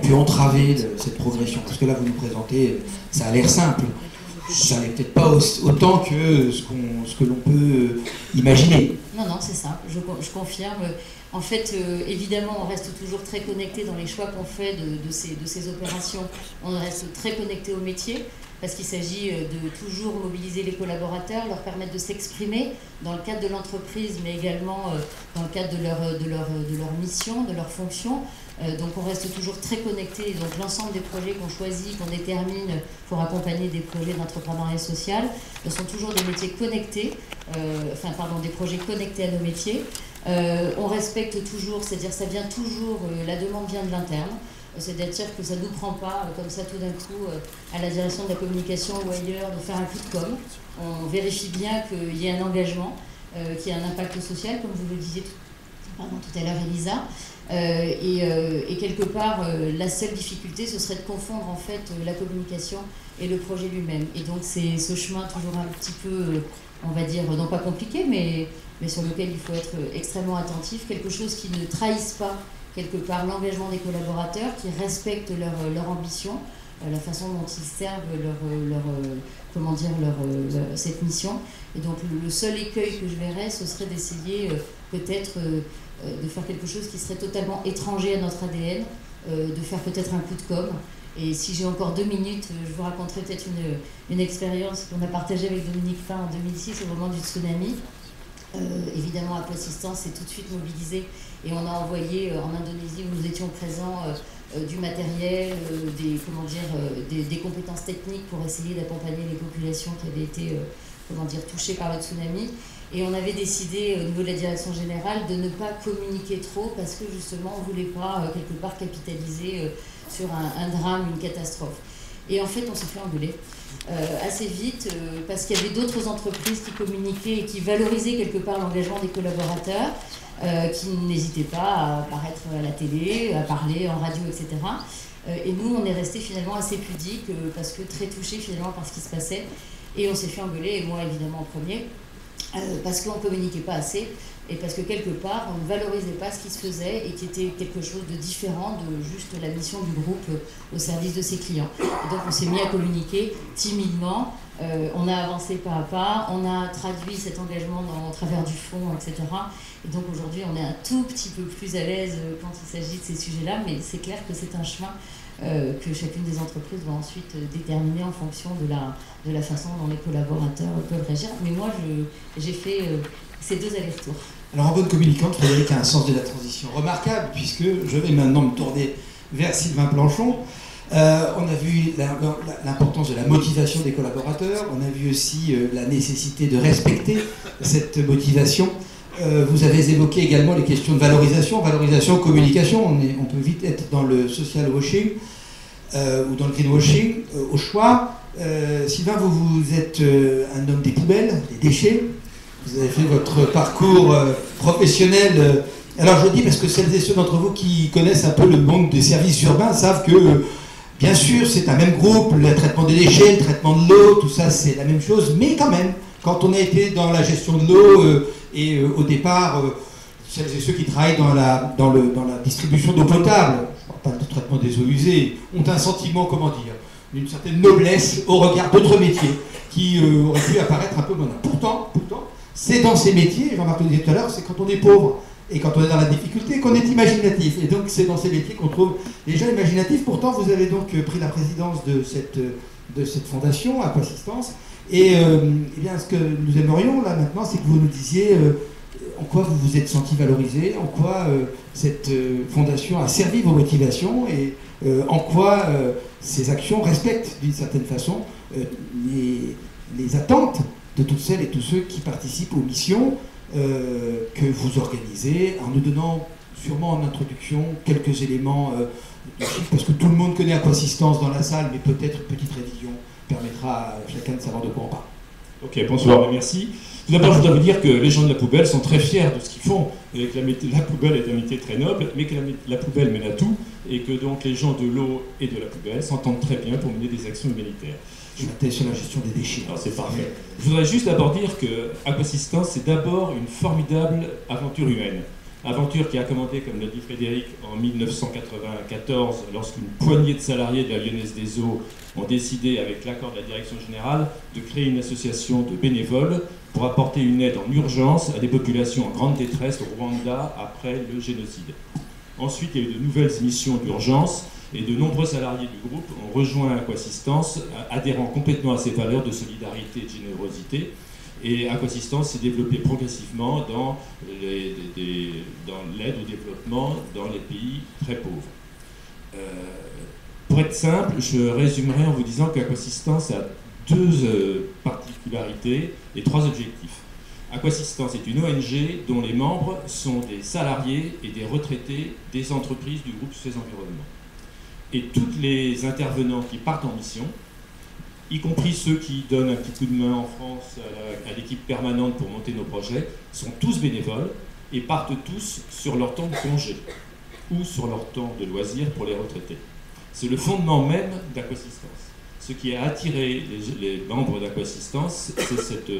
pu entraver cette progression, parce que là vous nous présentez, ça a l'air simple, ça n'est peut-être pas autant que ce que l'on peut imaginer. Non, c'est simple, je confirme. En fait, évidemment, on reste toujours très connecté dans les choix qu'on fait de ces opérations. On reste très connecté au métier parce qu'il s'agit de toujours mobiliser les collaborateurs, leur permettre de s'exprimer dans le cadre de l'entreprise, mais également dans le cadre de leur mission, de leur fonction. Donc on reste toujours très connecté. Donc l'ensemble des projets qu'on choisit, qu'on détermine pour accompagner des projets d'entrepreneuriat social, sont toujours des métiers connectés, des projets connectés à nos métiers. On respecte toujours, c'est-à-dire ça vient toujours, la demande vient de l'interne, c'est-à-dire que ça ne nous prend pas comme ça tout d'un coup à la direction de la communication ou ailleurs de faire un coup de com'. On vérifie bien qu'il y ait un engagement, qu'il y ait un impact social, comme vous le disiez tout à l'heure Elisa. Et quelque part, la seule difficulté, ce serait de confondre en fait la communication et le projet lui-même. Et donc c'est ce chemin toujours un petit peu, on va dire, non pas compliqué, mais sur lequel il faut être extrêmement attentif, quelque chose qui ne trahisse pas quelque part l'engagement des collaborateurs, qui respecte leur ambition, la façon dont ils servent cette mission. Et donc le seul écueil que je verrais, ce serait d'essayer peut-être de faire quelque chose qui serait totalement étranger à notre ADN, de faire peut-être un coup de com'. Et si j'ai encore 2 minutes, je vous raconterai peut-être une expérience qu'on a partagée avec Dominique Pain en 2006 au moment du tsunami. Évidemment, Aquassistance s'est tout de suite mobilisée et on a envoyé en Indonésie où nous étions présents du matériel, des compétences techniques pour essayer d'accompagner les populations qui avaient été touchées par le tsunami. Et on avait décidé au niveau de la direction générale de ne pas communiquer trop parce que justement on ne voulait pas quelque part capitaliser sur un drame, une catastrophe. Et en fait on s'est fait engueuler assez vite parce qu'il y avait d'autres entreprises qui communiquaient et qui valorisaient quelque part l'engagement des collaborateurs, qui n'hésitaient pas à apparaître à la télé, à parler en radio, etc. Et nous on est restés finalement assez pudiques parce que très touchés finalement par ce qui se passait. Et on s'est fait engueuler, et moi évidemment en premier. Parce qu'on ne communiquait pas assez et parce que quelque part on ne valorisait pas ce qui se faisait et qui était quelque chose de différent de juste la mission du groupe au service de ses clients. Et donc on s'est mis à communiquer timidement, on a avancé pas à pas, on a traduit cet engagement au travers du fonds, etc. Et donc aujourd'hui on est un tout petit peu plus à l'aise quand il s'agit de ces sujets-là, mais c'est clair que c'est un chemin que chacune des entreprises va ensuite déterminer en fonction de la façon dont les collaborateurs peuvent réagir. Mais moi, j'ai fait ces 2 allers-retours. Alors en bonne communicante, Frédéric a un sens de la transition remarquable, puisque je vais maintenant me tourner vers Sylvain Planchon. On a vu l'importance de la motivation des collaborateurs, on a vu aussi la nécessité de respecter cette motivation. Vous avez évoqué également les questions de valorisation, communication. On peut vite être dans le social washing ou dans le greenwashing au choix. Sylvain, vous êtes un homme des poubelles, des déchets. Vous avez fait votre parcours professionnel. Alors je dis parce que celles et ceux d'entre vous qui connaissent un peu le monde des services urbains savent que, bien sûr, c'est un même groupe, le traitement des déchets, le traitement de l'eau, tout ça c'est la même chose, mais quand même, quand on a été dans la gestion de l'eau, et au départ, celles et ceux qui travaillent dans la distribution d'eau potable, je ne parle pas du traitement des eaux usées, ont un sentiment, comment dire, d'une certaine noblesse au regard d'autres métiers qui auraient pu apparaître un peu moins. Pourtant, c'est dans ces métiers, Jean-Marc le disait tout à l'heure, c'est quand on est pauvre et quand on est dans la difficulté qu'on est imaginatif. Et donc c'est dans ces métiers qu'on trouve les gens imaginatifs. Pourtant, vous avez donc pris la présidence de cette fondation, Aquassistance. Et bien, ce que nous aimerions là maintenant, c'est que vous nous disiez en quoi vous vous êtes senti valorisé, en quoi cette fondation a servi vos motivations et en quoi ces actions respectent d'une certaine façon les attentes de toutes celles et tous ceux qui participent aux missions que vous organisez, en nous donnant sûrement en introduction quelques éléments de chiffres, parce que tout le monde connaît Aquassistance dans la salle, mais peut-être une petite révision permettra à chacun de savoir de quoi on parle. Ok, bonsoir et merci. Tout d'abord, je voudrais vous dire que les gens de la poubelle sont très fiers de ce qu'ils font, et que la poubelle est un métier très noble, mais que la poubelle mène à tout, et que donc les gens de l'eau et de la poubelle s'entendent très bien pour mener des actions humanitaires. Je m'attelle sur la gestion des déchets. Alors c'est parfait. Je voudrais juste d'abord dire que Aquassistance, c'est d'abord une formidable aventure humaine. Aventure qui a commencé, comme l'a dit Frédéric, en 1994, lorsqu'une poignée de salariés de la Lyonnaise des Eaux ont décidé, avec l'accord de la direction générale, de créer une association de bénévoles pour apporter une aide en urgence à des populations en grande détresse au Rwanda après le génocide. Ensuite, il y a eu de nouvelles missions d'urgence et de nombreux salariés du groupe ont rejoint Aquassistance, adhérant complètement à ces valeurs de solidarité et de générosité. Et Aquassistance s'est développé progressivement dans l'aide au développement dans les pays très pauvres. Pour être simple, je résumerai en vous disant qu'Aquassistance a 2 particularités et 3 objectifs. Aquassistance est une ONG dont les membres sont des salariés et des retraités des entreprises du groupe Suez Environnement. Et tous les intervenants qui partent en mission, y compris ceux qui donnent un petit coup de main en France à l'équipe permanente pour monter nos projets, sont tous bénévoles et partent tous sur leur temps de congé ou sur leur temps de loisir pour les retraités. C'est le fondement même d'Aquassistance. Ce qui a attiré les membres d'Aquassistance, c'est cette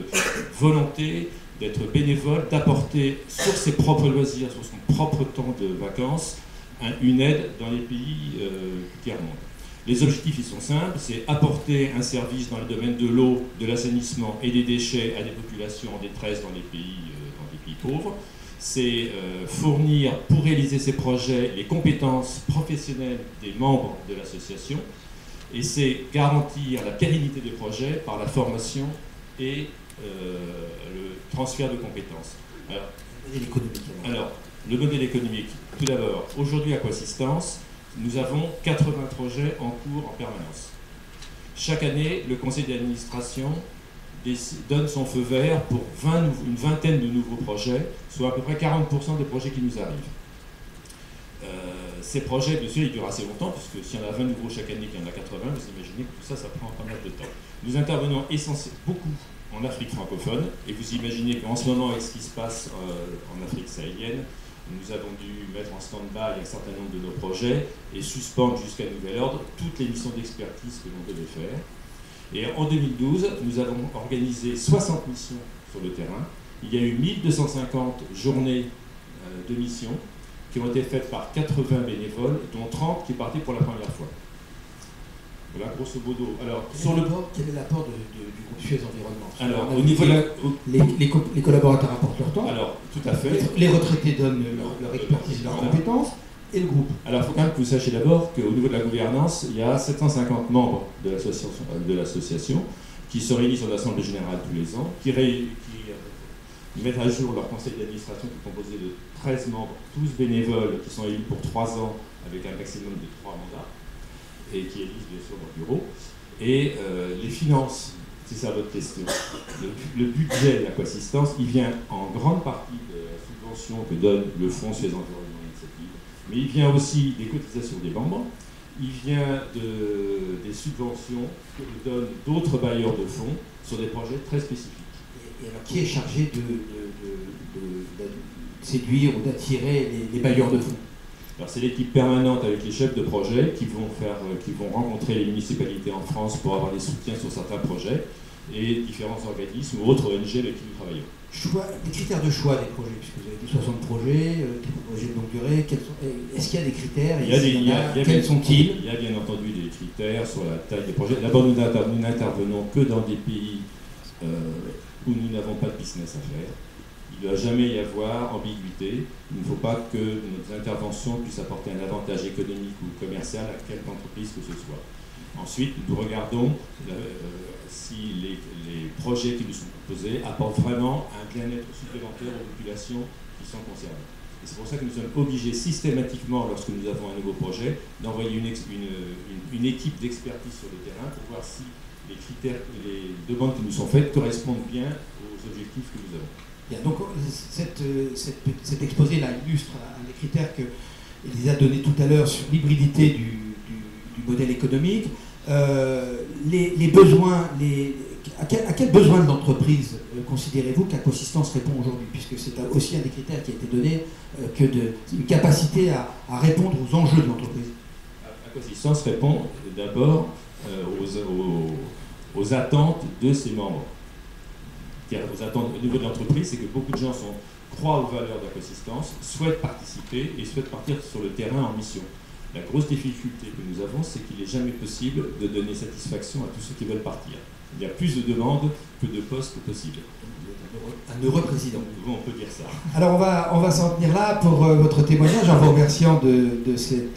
volonté d'être bénévole, d'apporter sur ses propres loisirs, sur son propre temps de vacances, une aide dans les pays tiers-monde. Les objectifs, ils sont simples, c'est apporter un service dans le domaine de l'eau, de l'assainissement et des déchets à des populations en détresse dans des pays pauvres. C'est fournir, pour réaliser ces projets, les compétences professionnelles des membres de l'association. Et c'est garantir la pérennité des projets par la formation et le transfert de compétences. Alors, le modèle économique. Tout d'abord, aujourd'hui, Aquasistance, nous avons 80 projets en cours en permanence. Chaque année, le conseil d'administration donne son feu vert pour une vingtaine de nouveaux projets, soit à peu près 40% des projets qui nous arrivent. Ces projets, bien sûr, ils durent assez longtemps, puisque s'il y en a 20 nouveaux chaque année, qu'il y en a 80, vous imaginez que tout ça, ça prend pas mal de temps. Nous intervenons beaucoup en Afrique francophone, et vous imaginez qu'en ce moment, avec ce qui se passe en Afrique sahélienne, nous avons dû mettre en stand-by un certain nombre de nos projets et suspendre jusqu'à nouvel ordre toutes les missions d'expertise que l'on devait faire. Et en 2012, nous avons organisé 60 missions sur le terrain. Il y a eu 1250 journées de missions qui ont été faites par 80 bénévoles, dont 30 qui partaient pour la première fois. Voilà, grosso modo. Alors, quel est l'apport du groupe Suez Environnement? Alors, au niveau de les collaborateurs apportent leur temps. Alors, tout à fait. Les retraités donnent leur expertise, leurs compétences, et le groupe. Alors, il faut quand même que vous sachiez d'abord qu'au niveau de la gouvernance, il y a 750 membres de l'association qui se réunissent en assemblée générale tous les ans, qui mettent à jour leur conseil d'administration qui est composé de 13 membres, tous bénévoles, qui sont élus pour 3 ans avec un maximum de 3 mandats, et qui élisent bien sûr leur bureau. Et les finances, c'est ça votre question. Le budget de l'Aquasistance, il vient en grande partie de la subvention que donne le Fonds Suez Environnement Initiative, mais il vient aussi des cotisations des membres, il vient des subventions que donnent d'autres bailleurs de fonds sur des projets très spécifiques. Et alors, qui est chargé de séduire ou d'attirer les bailleurs de fonds? Alors c'est l'équipe permanente avec les chefs de projet qui vont rencontrer les municipalités en France pour avoir des soutiens sur certains projets et différents organismes ou autres ONG avec qui nous travaillons. Les critères de choix des projets, puisque vous avez dit 60 projets, des projets de longue durée, est-ce qu'il y a des critères? Quels sont-ils? Il y a bien entendu des critères sur la taille des projets. D'abord, nous n'intervenons que dans des pays où nous n'avons pas de business à faire. Il ne doit jamais y avoir ambiguïté. Il ne faut pas que nos interventions puissent apporter un avantage économique ou commercial à quelque entreprise que ce soit. Ensuite, nous regardons si les projets qui nous sont proposés apportent vraiment un bien-être supplémentaire aux populations qui sont concernées. Et c'est pour ça que nous sommes obligés systématiquement, lorsque nous avons un nouveau projet, d'envoyer une équipe d'expertise sur le terrain pour voir si les critères, les demandes qui nous sont faites correspondent bien aux objectifs que nous avons. Bien, donc cet exposé-là illustre un des critères qu'Elisa a donné tout à l'heure sur l'hybridité du modèle économique. Les besoins, à quels besoins de l'entreprise considérez-vous qu'Aquasistance répond aujourd'hui? Puisque c'est aussi un des critères qui a été donné, une capacité à répondre aux enjeux de l'entreprise. Aquasistance répond d'abord aux attentes de ses membres. Aux attentes au niveau de l'entreprise, c'est que beaucoup de gens croient aux valeurs d'Aquasistance, souhaitent participer et souhaitent partir sur le terrain en mission. La grosse difficulté que nous avons, c'est qu'il n'est jamais possible de donner satisfaction à tous ceux qui veulent partir. Il y a plus de demandes que de postes possibles. Un heureux président. On peut dire ça. Alors on va s'en tenir là pour votre témoignage en vous remerciant de ces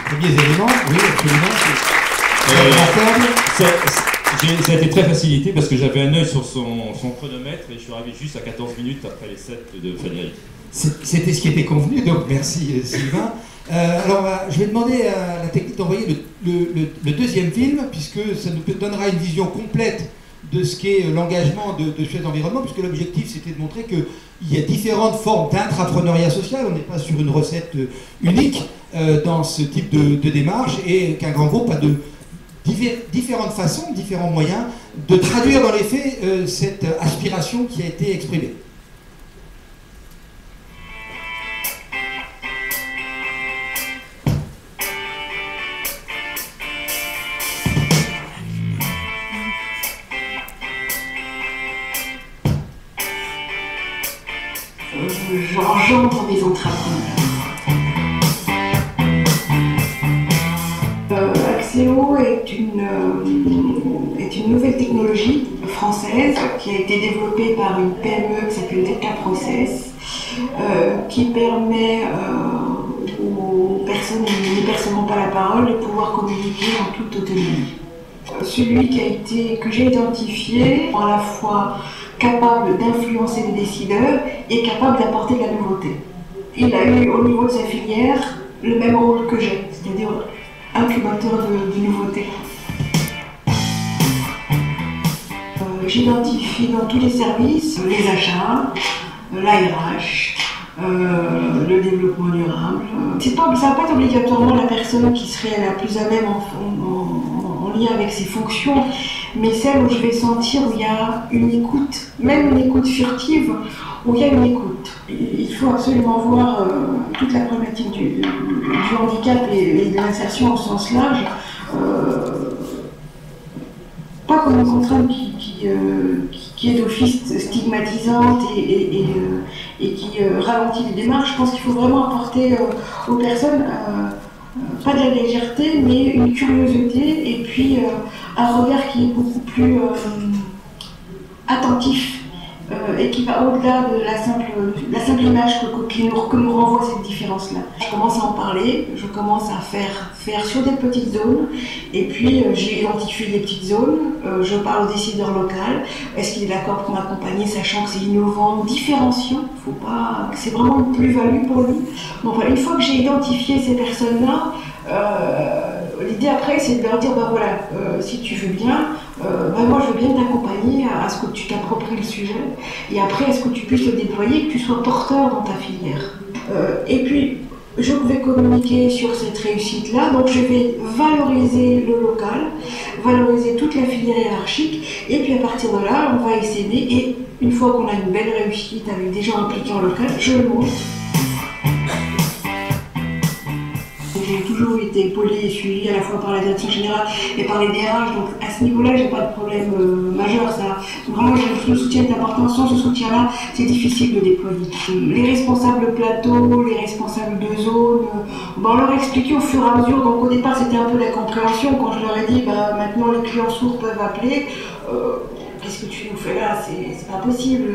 premiers éléments. Oui, absolument. Ça a été très facilité parce que j'avais un œil sur son chronomètre et je suis arrivé juste à 14 minutes après les 7 de Frédéric. C'était ce qui était convenu, donc merci Sylvain. Alors je vais demander à la technique d'envoyer le deuxième film, puisque ça nous donnera une vision complète de ce qu'est l'engagement de Suez Environnement, puisque l'objectif c'était de montrer qu'il y a différentes formes d'intrapreneuriat social, on n'est pas sur une recette unique dans ce type de démarche, et qu'un grand groupe a de différentes façons, différents moyens de traduire dans les faits cette aspiration qui a été exprimée. J'engendre mes entrepreneurs. Axéo vidéo est une nouvelle technologie française qui a été développée par une PME qui s'appelle Data Process, qui permet aux personnes qui ne percevant pas la parole de pouvoir communiquer en toute autonomie. Celui que j'ai identifié, à la fois capable d'influencer les décideurs et capable d'apporter de la nouveauté. Il a eu au niveau de sa filière le même rôle que j'ai, c'est-à-dire incubateur de nouveautés. J'identifie dans tous les services les achats, l'ARH, le développement durable. Ça ne va pas être obligatoirement la personne qui serait la plus à même en lien avec ses fonctions, mais celle où je vais sentir où il y a une écoute, même une écoute furtive, où il y a une écoute. Il faut absolument voir toute la problématique du handicap et de l'insertion au sens large, pas comme une contrainte qui est d'office stigmatisante et qui ralentit les démarches. Je pense qu'il faut vraiment apporter aux personnes pas de la légèreté, mais une curiosité et puis un regard qui est beaucoup plus attentif et qui va au-delà de la simple image que nous renvoie cette différence-là. Je commence à en parler, je commence à faire sur des petites zones, et puis j'ai identifié des petites zones, je parle au décideur local, est-ce qu'il est d'accord pour m'accompagner, sachant que c'est innovant, différenciant, c'est vraiment une plus-value pour lui. Donc voilà, une fois que j'ai identifié ces personnes-là, l'idée après c'est de leur dire, ben voilà, si tu veux bien, moi je veux bien t'accompagner à ce que tu t'appropries le sujet, et après à ce que tu puisses le déployer, que tu sois porteur dans ta filière. Et puis je vais communiquer sur cette réussite-là, donc je vais valoriser le local, valoriser toute la filière hiérarchique, et puis à partir de là, on va essayer, et une fois qu'on a une belle réussite avec des gens impliqués en local, je le montre. J'ai toujours été épaulée et suivie à la fois par la direction générale et par les DRH, donc à ce niveau-là, j'ai pas de problème majeur. Vraiment, le soutien est important. Sans ce soutien-là, c'est difficile de déployer. Les responsables plateau, les responsables de zone, on leur expliquait au fur et à mesure. Donc au départ, c'était un peu la compréhension quand je leur ai dit, maintenant les clients sourds peuvent appeler. Qu'est-ce que tu nous fais là? C'est pas possible.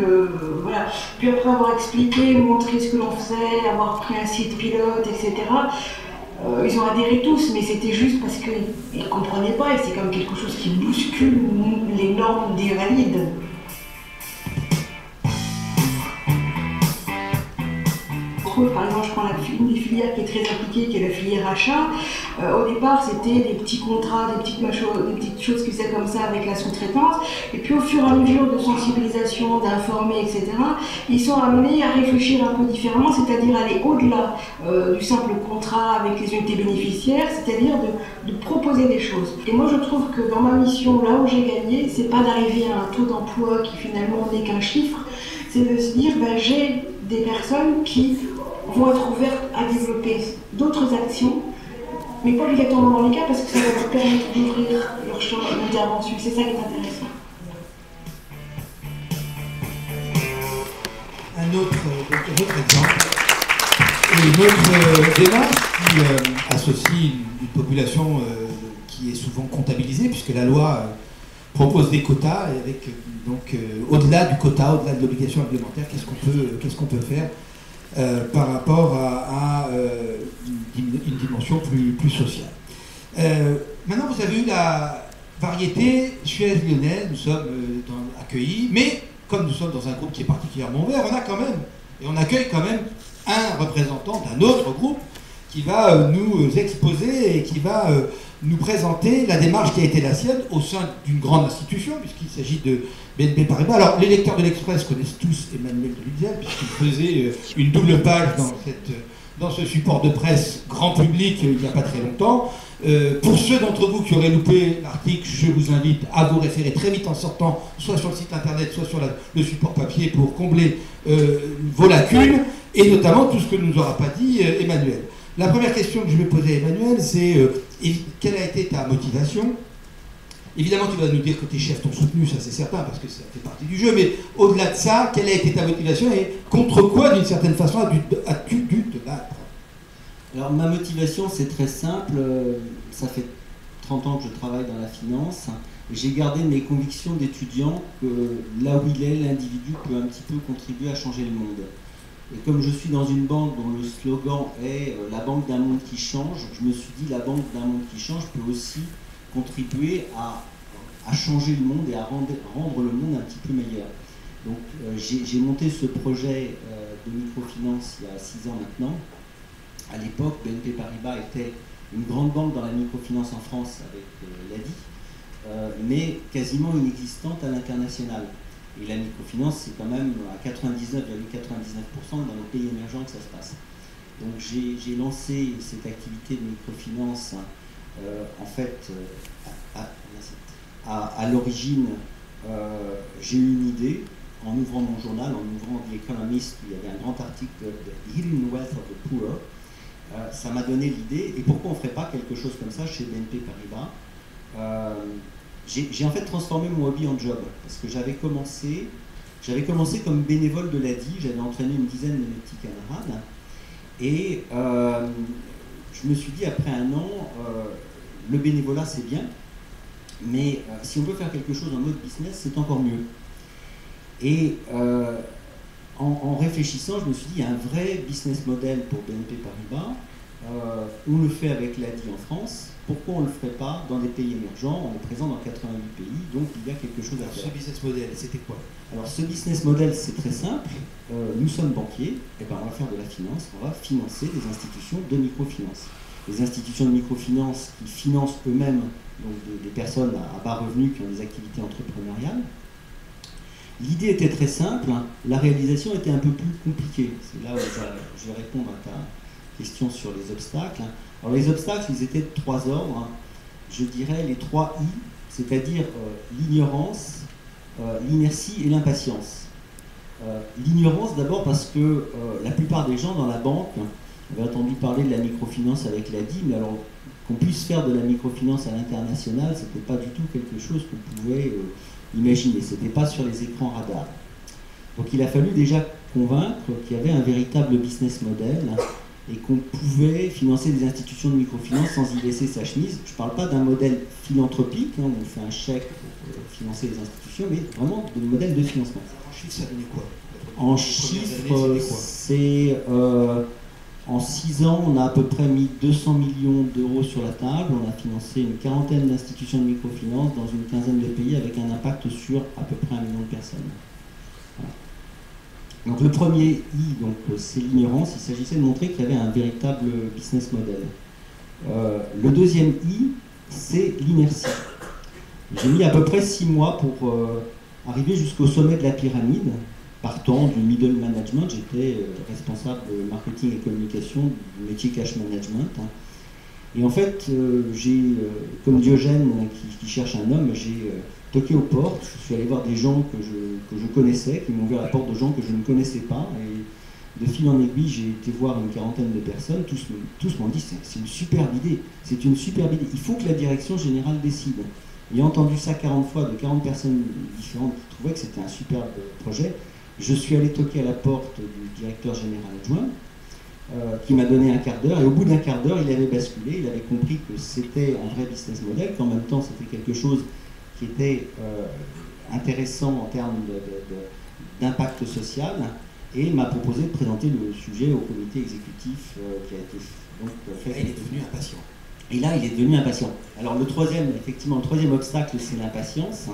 Voilà. Puis après avoir expliqué, montré ce que l'on faisait, avoir pris un site pilote, etc. Ils ont adhéré tous, mais c'était juste parce qu'ils ne comprenaient pas, et c'est comme quelque chose qui bouscule les normes des valides. Par exemple, je prends une des filières qui est très appliquée, qui est la filière achat. Au départ, c'était des petits contrats, des petites choses qui faisaient comme ça avec la sous-traitance. Et puis, au fur et à mesure de sensibilisation, d'informer, etc., ils sont amenés à réfléchir un peu différemment, c'est-à-dire aller au-delà du simple contrat avec les unités bénéficiaires, c'est-à-dire de proposer des choses. Et moi, je trouve que dans ma mission, là où j'ai gagné, c'est pas d'arriver à un taux d'emploi qui finalement n'est qu'un chiffre, c'est de se dire, j'ai des personnes qui vont être ouvertes à développer d'autres actions, mais pas obligatoirement dans les cas, parce que ça va leur permettre d'ouvrir leur champ d'intervention. C'est ça qui est intéressant. Un autre exemple, une autre démarche qui associe une population qui est souvent comptabilisée, puisque la loi propose des quotas, et avec au-delà du quota, au-delà de l'obligation réglementaire, qu'est-ce qu'on peut faire par rapport à une dimension plus sociale. Maintenant, vous avez eu la variété Suez-Lyonnais, nous sommes accueillis, mais comme nous sommes dans un groupe qui est particulièrement ouvert, on accueille quand même un représentant d'un autre groupe qui va nous exposer et qui va nous présenter la démarche qui a été la sienne au sein d'une grande institution, puisqu'il s'agit de BNP Paribas. Alors, les lecteurs de l'Express connaissent tous Emmanuel de Luxel, puisqu'il faisait une double page dans ce support de presse grand public il n'y a pas très longtemps. Pour ceux d'entre vous qui auraient loupé l'article, je vous invite à vous référer très vite en sortant, soit sur le site internet, soit sur le support papier pour combler vos lacunes, et notamment tout ce que ne nous aura pas dit Emmanuel. La première question que je vais poser à Emmanuel, c'est quelle a été ta motivation? Évidemment, tu vas nous dire que tes chefs t'ont soutenu, ça c'est certain, parce que ça fait partie du jeu, mais au-delà de ça, quelle a été ta motivation et contre quoi, d'une certaine façon, as-tu dû te battre? Alors, ma motivation, c'est très simple. Ça fait 30 ans que je travaille dans la finance, et j'ai gardé mes convictions d'étudiant que là où il est, l'individu peut un petit peu contribuer à changer le monde. Et comme je suis dans une banque dont le slogan est « la banque d'un monde qui change », je me suis dit « la banque d'un monde qui change peut aussi contribuer à changer le monde et à rendre le monde un petit peu meilleur ». Donc j'ai monté ce projet de microfinance il y a 6 ans maintenant. À l'époque, BNP Paribas était une grande banque dans la microfinance en France avec l'ADI, mais quasiment inexistante à l'international. Et la microfinance, c'est quand même à 99,99% dans nos pays émergents que ça se passe. Donc j'ai lancé cette activité de microfinance, en fait, à l'origine, j'ai eu une idée, en ouvrant mon journal, en ouvrant The Economist, où il y avait un grand article de The Hidden Wealth of the Poor. Ça m'a donné l'idée, et pourquoi on ne ferait pas quelque chose comme ça chez BNP Paribas? J'ai en fait transformé mon hobby en job, parce que j'avais commencé comme bénévole de l'ADI, j'avais entraîné une dizaine de mes petits camarades, et je me suis dit après un an, le bénévolat c'est bien, mais si on peut faire quelque chose en mode business, c'est encore mieux. Et en réfléchissant, je me suis dit, il y a un vrai business model pour BNP Paribas, on le fait avec l'ADI en France, pourquoi on ne le ferait pas dans des pays émergents? On est présent dans 88 pays, donc il y a quelque chose à faire. Ce business model, c'était quoi? Alors ce business model, c'est très simple. Nous sommes banquiers, et ben on va faire de la finance, on va financer des institutions de microfinance. Les institutions de microfinance qui financent eux-mêmes donc des personnes à bas revenus qui ont des activités entrepreneuriales. L'idée était très simple, la réalisation était un peu plus compliquée. C'est là où je vais répondre à ta question sur les obstacles. Alors les obstacles, ils étaient de 3 ordres. Je dirais les 3 I, c'est-à-dire l'ignorance, l'inertie et l'impatience. L'ignorance d'abord parce que la plupart des gens dans la banque avaient entendu parler de la microfinance avec l'ADI, mais alors qu'on puisse faire de la microfinance à l'international, c'était pas du tout quelque chose qu'on pouvait imaginer, c'était pas sur les écrans radars. Donc il a fallu déjà convaincre qu'il y avait un véritable business model et qu'on pouvait financer des institutions de microfinance sans y laisser sa chemise. Je ne parle pas d'un modèle philanthropique, où on fait un chèque pour financer les institutions, mais vraiment de modèle de financement. En chiffres, ça donnait quoi? En chiffres, c'est... en 6 ans, on a à peu près mis 200 millions d'euros sur la table. On a financé une quarantaine d'institutions de microfinance dans une quinzaine de pays avec un impact sur à peu près 1 million de personnes. Voilà. Donc le premier I, c'est l'ignorance. Il s'agissait de montrer qu'il y avait un véritable business model. Le deuxième I, c'est l'inertie. J'ai mis à peu près 6 mois pour arriver jusqu'au sommet de la pyramide. Partant du middle management, j'étais responsable marketing et communication du métier cash management. Et en fait, comme Diogène qui cherche un homme, j'ai toqué aux portes. Je suis allé voir des gens que je connaissais, qui m'ont ouvert la porte de gens que je ne connaissais pas. Et de fil en aiguille, j'ai été voir une quarantaine de personnes. Tous m'ont dit c'est une superbe idée. C'est une superbe idée. Il faut que la direction générale décide. Ayant entendu ça 40 fois de 40 personnes différentes qui trouvaient que c'était un superbe projet, je suis allé toquer à la porte du directeur général adjoint, qui m'a donné un quart d'heure, et au bout d'un quart d'heure, il avait basculé, il avait compris que c'était un vrai business model, qu'en même temps, c'était quelque chose qui était intéressant en termes d'impact social, et m'a proposé de présenter le sujet au comité exécutif qui a été donc, fait. Et il est devenu impatient. Et là, il est devenu impatient. Alors le troisième obstacle, c'est l'impatience.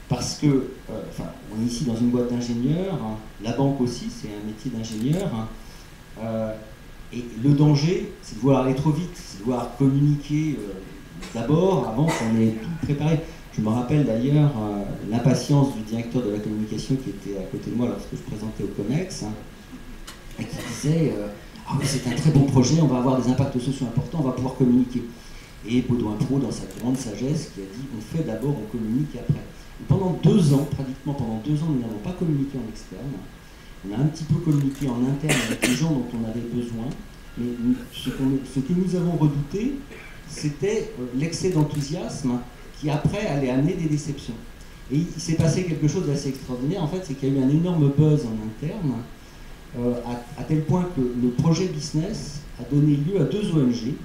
Parce que, on est ici dans une boîte d'ingénieurs, la banque aussi, c'est un métier d'ingénieur, et le danger, c'est de vouloir aller trop vite, c'est de vouloir communiquer d'abord, avant qu'on ait tout préparé. Je me rappelle d'ailleurs l'impatience du directeur de la communication qui était à côté de moi lorsque je présentais au COMEX, et qui disait « Ah oui, c'est un très bon projet, on va avoir des impacts sociaux importants, on va pouvoir communiquer ». Et Baudouin Pro, dans sa grande sagesse, qui a dit « On fait d'abord, on communique après ». Pendant 2 ans, pratiquement pendant 2 ans, nous n'avons pas communiqué en externe. On a un petit peu communiqué en interne avec les gens dont on avait besoin. Mais ce que nous avons redouté, c'était l'excès d'enthousiasme qui après allait amener des déceptions. Et il s'est passé quelque chose d'assez extraordinaire, en fait, c'est qu'il y a eu un énorme buzz en interne, à tel point que le projet business a donné lieu à 2 ONG,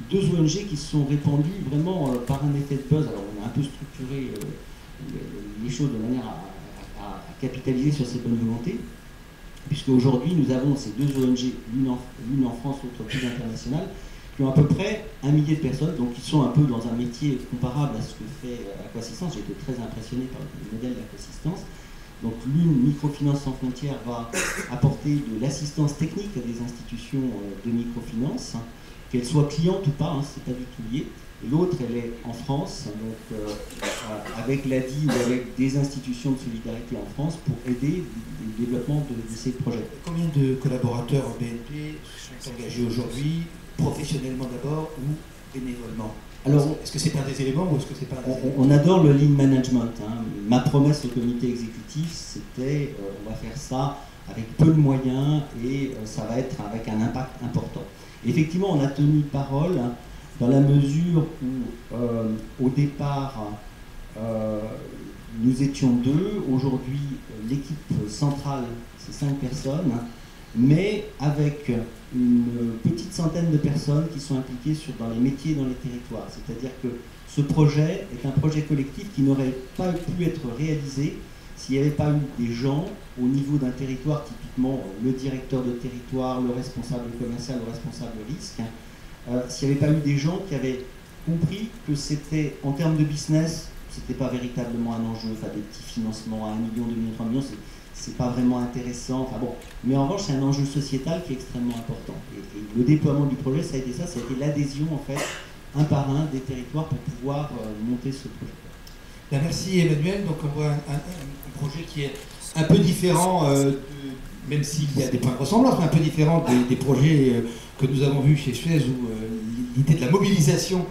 deux ONG qui se sont répandues vraiment par un effet de buzz. Alors on a un peu structuré les choses de manière à capitaliser sur ces bonnes volontés, puisque aujourd'hui nous avons ces deux ONG, l'une en France, l'autre plus internationale, qui ont à peu près 1 millier de personnes, donc qui sont un peu dans un métier comparable à ce que fait Aquassistance. J'ai été très impressionné par le modèle d'Aquassistance. Donc l'une, Microfinance sans frontières, va apporter de l'assistance technique à des institutions de microfinance, qu'elles soient clientes ou pas, c'est pas du tout lié. Et l'autre, elle est en France, donc avec l'ADI ou avec des institutions de solidarité en France pour aider le développement de ces projets. Combien de collaborateurs au BNP sont engagés aujourd'hui, professionnellement d'abord ou bénévolement? Alors, est-ce que c'est un des éléments ou est-ce que c'est pas un des éléments? On adore le lean management. Ma promesse au comité exécutif, c'était on va faire ça avec peu de moyens et ça va être avec un impact important. Et effectivement, on a tenu parole dans la mesure où, au départ, nous étions 2. Aujourd'hui, l'équipe centrale, c'est 5 personnes, mais avec une petite centaine de personnes qui sont impliquées dans les métiers et dans les territoires. C'est-à-dire que ce projet est un projet collectif qui n'aurait pas pu être réalisé s'il n'y avait pas eu des gens au niveau d'un territoire, typiquement le directeur de territoire, le responsable commercial, le responsable risque, s'il n'y avait pas eu des gens qui avaient compris que c'était, en termes de business, c'était pas véritablement un enjeu, enfin des petits financements à 1 million, 2 millions, 3 millions, c'est pas vraiment intéressant, enfin bon, mais en revanche c'est un enjeu sociétal qui est extrêmement important. Et le déploiement du projet, ça a été l'adhésion en fait, un par un, des territoires pour pouvoir monter ce projet. Bien, merci Emmanuel. Donc on voit un projet qui est un peu différent, même s'il y a des points de ressemblance, mais un peu différent des projets que nous avons vus chez Suez, où l'idée de la mobilisation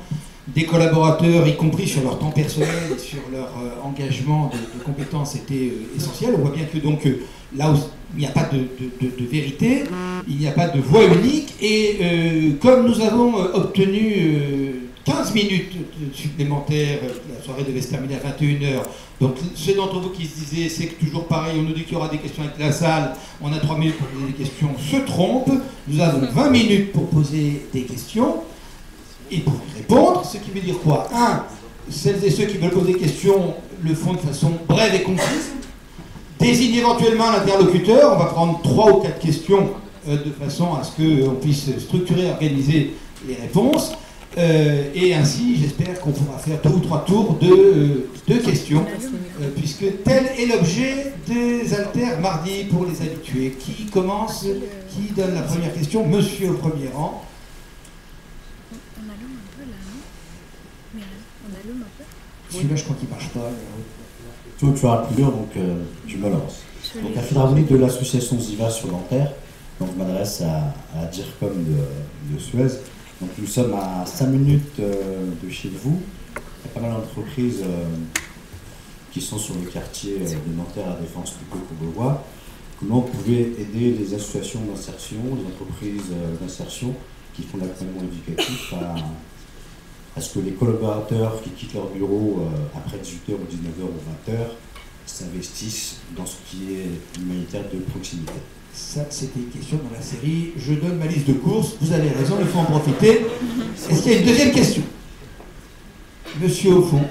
des collaborateurs, y compris sur leur temps personnel et sur leur engagement de compétences, était essentiel. On voit bien que donc là où il n'y a pas de vérité, il n'y a pas de voie unique, et comme nous avons obtenu 15 minutes supplémentaires, la soirée devait se terminer à 21h, donc ceux d'entre vous qui se disaient c'est toujours pareil, on nous dit qu'il y aura des questions avec la salle, on a 3 minutes pour poser des questions, se trompent. Nous avons 20 minutes pour poser des questions et pour y répondre, ce qui veut dire quoi? 1. Celles et ceux qui veulent poser des questions le font de façon brève et concise. Désigne éventuellement l'interlocuteur. On va prendre 3 ou 4 questions de façon à ce qu'on puisse structurer et organiser les réponses. Et ainsi, j'espère qu'on pourra faire 2 ou 3 tours de questions, puisque tel est l'objet des Alters mardi pour les habitués. Qui commence? Qui donne la première question? Monsieur au premier rang. On allume un peu là, non? Mais on allume un peu. Celui-là, je crois qu'il ne marche pas. Tu veux que tu as la couleur, donc je me lance. Donc la philarmonie de l'association Ziva sur Nanterre, donc je m'adresse à la DIRCOM de Suez. Donc nous sommes à 5 minutes de chez vous. Il y a pas mal d'entreprises qui sont sur le quartier de Nanterre à Défense Courbevoie. Comment vous pouvez aider les associations d'insertion, les entreprises d'insertion qui font l'accompagnement éducatif à ce que les collaborateurs qui quittent leur bureau après 18h ou 19h ou 20h s'investissent dans ce qui est l'humanitaire de proximité. Ça, c'était une question dans la série « Je donne ma liste de courses ». Vous avez raison, il faut en profiter. Est-ce qu'il y a une deuxième question? Monsieur au fond.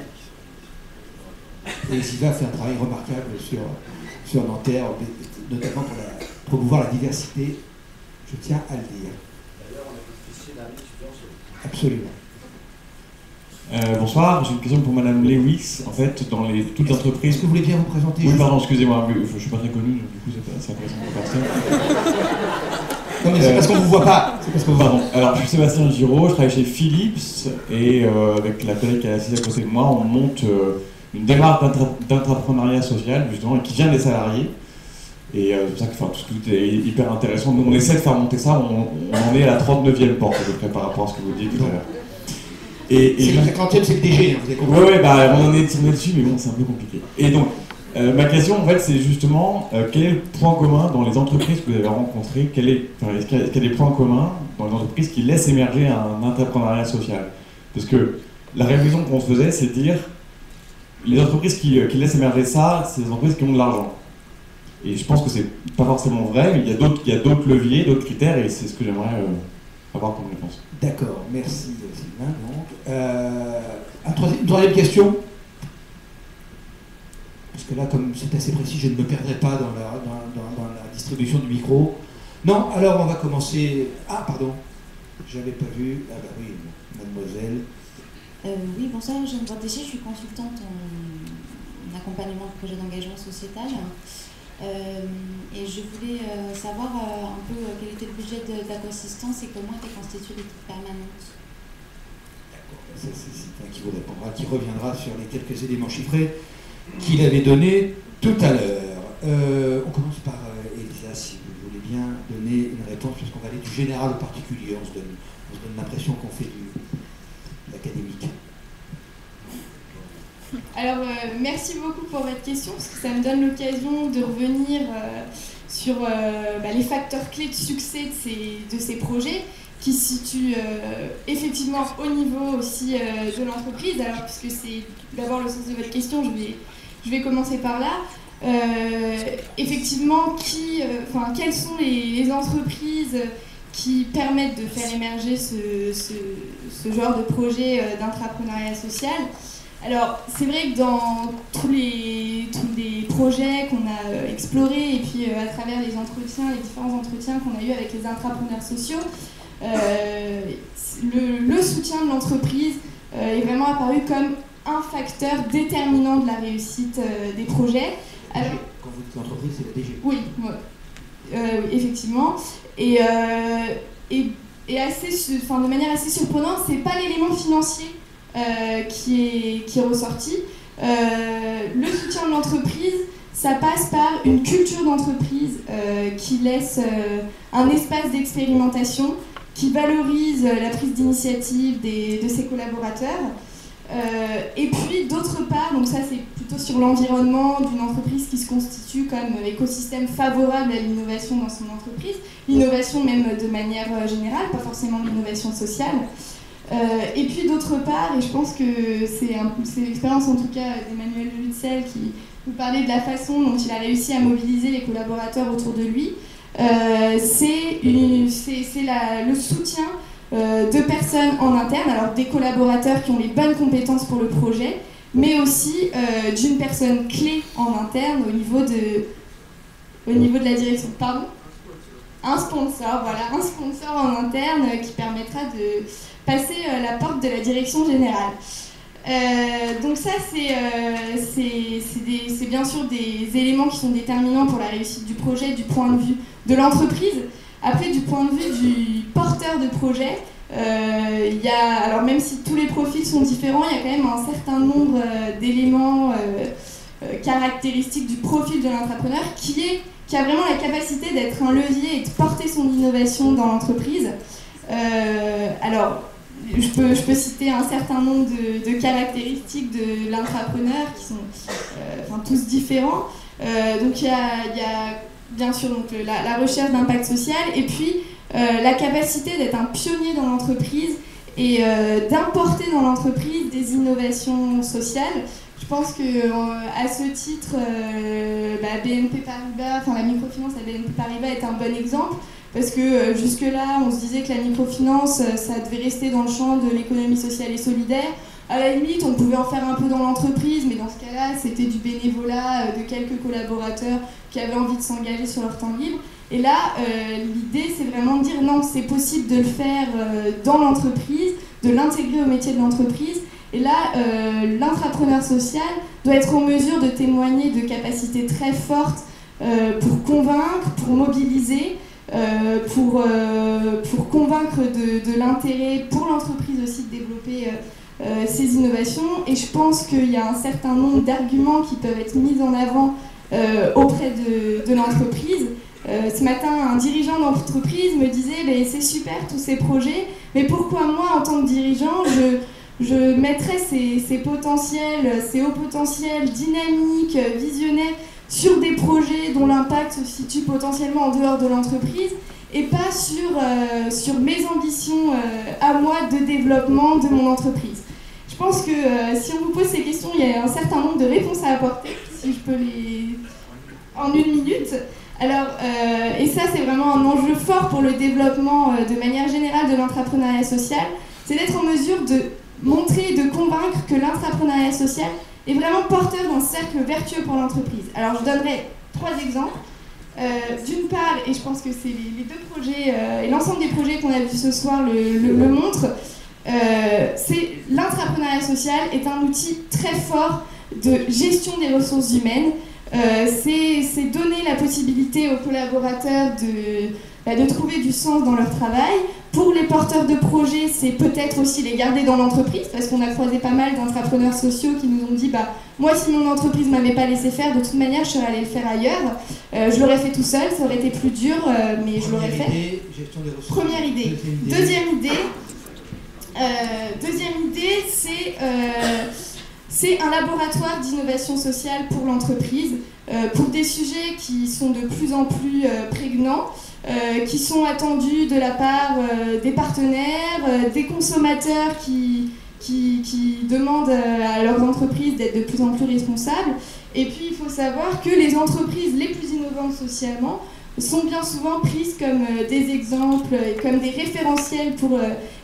Et Ziva fait un travail remarquable sur Nanterre, notamment pour promouvoir la diversité. Je tiens à le dire. D'ailleurs, on a bénéficié d'un étudiant sur... Absolument. Bonsoir, j'ai une question pour Madame Lewis. En fait, dans toutes les entreprises... Est-ce que vous voulez bien vous présenter? Oui, pardon, excusez-moi, je ne suis pas très connu, donc du coup c'est intéressant pour personne. Non mais c'est parce qu'on ne vous voit pas. Pardon, alors je suis Sébastien Giraud, je travaille chez Philips, et avec la collègue qui est assise à côté de moi, on monte une démarche d'entrepreneuriat social, justement, et qui vient des salariés. Et c'est pour ça que tout est hyper intéressant. Nous, on essaie de faire monter ça, on en est à la 39e porte, à peu près, par rapport à ce que vous dites tout à l'heure. C'est la 50e, c'est le DG, vous avez compris. Oui, bah, on est dessus, mais bon, c'est un peu compliqué. Et donc, ma question, en fait, c'est justement, quel est le point commun dans les entreprises que vous avez rencontrées? Est-ce qu'il y a des points communs dans les entreprises qui laissent émerger un entrepreneuriat social? Parce que la réflexion qu'on se faisait, c'est de dire, les entreprises qui laissent émerger ça, c'est des entreprises qui ont de l'argent. Et je pense que c'est pas forcément vrai, mais il y a d'autres leviers, d'autres critères, et c'est ce que j'aimerais avoir comme réponse. D'accord, merci Sylvain. Donc, une troisième question. Parce que là, comme c'est assez précis, je ne me perdrai pas dans la distribution du micro. Non, alors on va commencer. Ah, pardon, j'avais pas vu. Ah bah oui, mademoiselle. Oui, bonsoir, Jeanne Bordessier, je suis consultante en accompagnement de projet d'engagement sociétal. Et je voulais savoir un peu quel était le budget d'Aquasistance et comment était constituée l'équipe permanente. D'accord, c'est un qui vous répondra, qui reviendra sur les quelques éléments chiffrés qu'il avait donnés tout à l'heure. On commence par Elisa, si vous voulez bien donner une réponse, parce qu'on va aller du général au particulier. On se donne l'impression qu'on fait de l'académique. Alors, merci beaucoup pour votre question, parce que ça me donne l'occasion de revenir sur les facteurs clés de succès de ces projets, qui se situent effectivement au niveau aussi de l'entreprise. Alors, puisque c'est d'abord le sens de votre question, je vais commencer par là. Effectivement, quelles sont les entreprises qui permettent de faire émerger ce genre de projet d'intrapreneuriat social? Alors, c'est vrai que dans tous les projets qu'on a explorés et puis à travers les différents entretiens qu'on a eus avec les intrapreneurs sociaux, le soutien de l'entreprise est vraiment apparu comme un facteur déterminant de la réussite des projets. Alors, quand vous dites l'entreprise, c'est la DG. Oui, effectivement. Et de manière assez surprenante, c'est pas l'élément financier qui est ressorti. Le soutien de l'entreprise, ça passe par une culture d'entreprise qui laisse un espace d'expérimentation, qui valorise la prise d'initiative de ses collaborateurs. Et puis d'autre part, donc ça c'est plutôt sur l'environnement d'une entreprise qui se constitue comme écosystème favorable à l'innovation dans son entreprise, l'innovation même de manière générale, pas forcément l'innovation sociale. Et puis d'autre part, et je pense que c'est l'expérience en tout cas d'Emmanuel de Lutzel qui vous parlait de la façon dont il a réussi à mobiliser les collaborateurs autour de lui, c'est le soutien de personnes en interne, alors des collaborateurs qui ont les bonnes compétences pour le projet, mais aussi d'une personne clé en interne au niveau de la direction. Pardon ? Un sponsor, voilà, un sponsor en interne qui permettra de passer la porte de la direction générale. Donc ça, c'est bien sûr des éléments qui sont déterminants pour la réussite du projet du point de vue de l'entreprise. Après, du point de vue du porteur de projet, alors même si tous les profils sont différents, il y a quand même un certain nombre d'éléments caractéristiques du profil de l'entrepreneur qui a vraiment la capacité d'être un levier et de porter son innovation dans l'entreprise. Alors, je peux citer un certain nombre de caractéristiques de l'intrapreneur qui sont tous différents. Donc il y a bien sûr donc, la recherche d'impact social et puis la capacité d'être un pionnier dans l'entreprise et d'importer dans l'entreprise des innovations sociales. Je pense qu'à ce titre, BNP Paribas, la microfinance à BNP Paribas est un bon exemple. Parce que jusque-là, on se disait que la microfinance, ça devait rester dans le champ de l'économie sociale et solidaire. À la limite, on pouvait en faire un peu dans l'entreprise, mais dans ce cas-là, c'était du bénévolat de quelques collaborateurs qui avaient envie de s'engager sur leur temps libre. Et là, l'idée, c'est vraiment de dire non, c'est possible de le faire dans l'entreprise, de l'intégrer au métier de l'entreprise. Et là, l'intrapreneur social doit être en mesure de témoigner de capacités très fortes pour convaincre, pour mobiliser, pour convaincre de l'intérêt pour l'entreprise aussi de développer ces innovations. Et je pense qu'il y a un certain nombre d'arguments qui peuvent être mis en avant auprès de l'entreprise. Ce matin, un dirigeant d'entreprise me disait c'est super tous ces projets, mais pourquoi moi, en tant que dirigeant, je mettrais ces potentiels, ces hauts potentiels dynamiques, visionnaires, sur des projets dont l'impact se situe potentiellement en dehors de l'entreprise et pas sur mes ambitions à moi de développement de mon entreprise. Je pense que si on vous pose ces questions, il y a un certain nombre de réponses à apporter, si je peux les... en une minute. Alors, et ça c'est vraiment un enjeu fort pour le développement de manière générale de l'entrepreneuriat social, c'est d'être en mesure de montrer et de convaincre que l'entrepreneuriat social est vraiment porteur d'un cercle vertueux pour l'entreprise. Alors je donnerai 3 exemples. D'une part, et je pense que c'est les 2 projets, et l'ensemble des projets qu'on a vus ce soir le montrent, l'entrepreneuriat social est un outil très fort de gestion des ressources humaines. C'est donner la possibilité aux collaborateurs de trouver du sens dans leur travail. Pour les porteurs de projets, c'est peut-être aussi les garder dans l'entreprise, parce qu'on a croisé pas mal d'entrepreneurs sociaux qui nous ont dit moi, si mon entreprise ne m'avait pas laissé faire, de toute manière, je serais allée le faire ailleurs. Je l'aurais fait tout seul, ça aurait été plus dur, mais je l'aurais fait. Gestion des ressources. Première idée. Deuxième idée, c'est un laboratoire d'innovation sociale pour l'entreprise, pour des sujets qui sont de plus en plus prégnants, qui sont attendus de la part des partenaires, des consommateurs qui demandent à leurs entreprises d'être de plus en plus responsables. Et puis il faut savoir que les entreprises les plus innovantes socialement sont bien souvent prises comme des exemples et comme des référentiels pour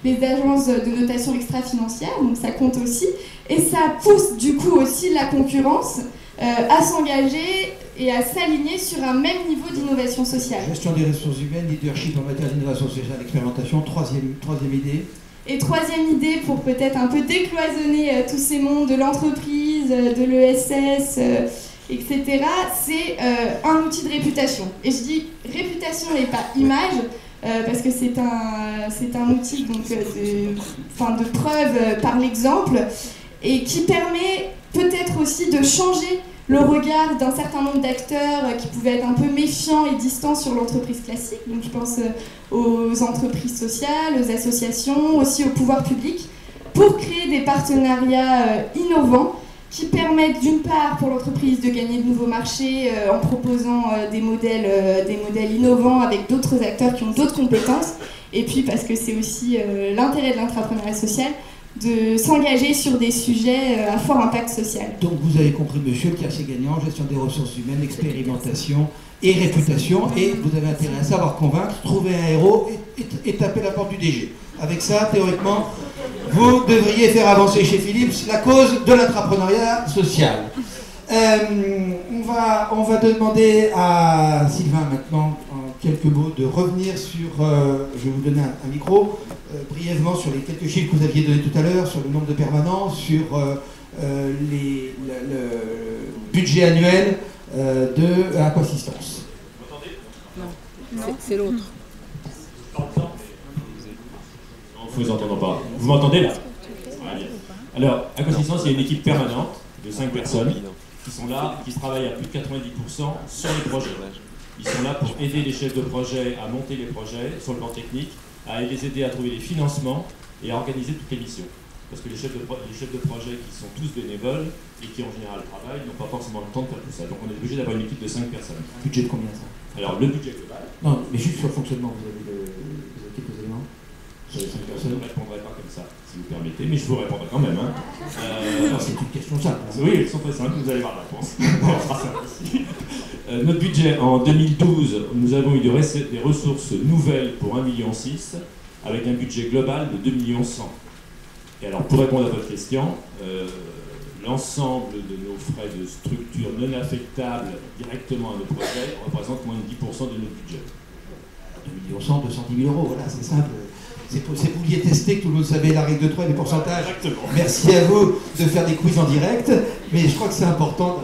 les agences de notation extra-financière, donc ça compte aussi. Et ça pousse du coup aussi la concurrence à s'engager et à s'aligner sur un même niveau d'innovation sociale. Gestion des ressources humaines, leadership en matière d'innovation sociale, expérimentation, troisième idée. Et troisième idée, pour peut-être un peu décloisonner tous ces mondes de l'entreprise, de l'ESS, etc., c'est un outil de réputation. Et je dis réputation et pas image, parce que c'est un outil donc, de preuve par l'exemple, et qui permet peut-être aussi de changer le regard d'un certain nombre d'acteurs qui pouvaient être un peu méfiants et distants sur l'entreprise classique. Donc je pense aux entreprises sociales, aux associations, aussi au pouvoir public, pour créer des partenariats innovants qui permettent d'une part pour l'entreprise de gagner de nouveaux marchés en proposant des modèles innovants avec d'autres acteurs qui ont d'autres compétences, et puis parce que c'est aussi l'intérêt de l'entrepreneuriat social, de s'engager sur des sujets à fort impact social. Donc vous avez compris, monsieur, qu'il y a ces gagnants, gestion des ressources humaines, expérimentation et réputation, et vous avez intérêt à savoir convaincre, trouver un héros et taper la porte du DG. Avec ça, théoriquement, vous devriez faire avancer chez Philips la cause de l'entrepreneuriat social. On va demander à Sylvain maintenant, en quelques mots, de revenir sur, je vais vous donner un micro, brièvement sur les quelques chiffres que vous aviez donnés tout à l'heure, sur le nombre de permanents, sur le budget annuel de Aquassistance. Vous m'entendez ? Non, c'est l'autre. Vous ne vous entendez pas. Vous m'entendez là ? Alors, Aquassistance, il y a une équipe permanente de 5 personnes qui sont là, qui travaillent à plus de 90% sur les projets. Ils sont là pour aider les chefs de projet à monter les projets sur le plan technique, à les aider à trouver les financements et à organiser toutes les missions. Parce que les chefs de projet qui sont tous bénévoles et qui en général travaillent n'ont pas forcément le temps de faire tout ça. Donc on est obligé d'avoir une équipe de 5 personnes. Budget de combien ça ? Alors le budget global. Non, mais juste sur le fonctionnement, vous avez quelques éléments sur les 5 personnes. Je ne répondrai pas comme ça, si vous permettez, mais je vous répondrai quand même. Hein. Non, c'est une question simple. Oui, elles sont très simples, vous allez voir la réponse. On fera ça aussi. Notre budget, en 2012, nous avons eu des ressources nouvelles pour 1,6 million, avec un budget global de 2,1 millions. Et alors, pour répondre à votre question, l'ensemble de nos frais de structure non affectables directement à nos projets représente moins de 10% de notre budget. 2 millions, 210 000 euros, voilà, c'est simple. C'est pour vouliez tester que tout le monde savait la règle de 3 et les pourcentages. Exactement. Merci à vous de faire des quiz en direct, mais je crois que c'est important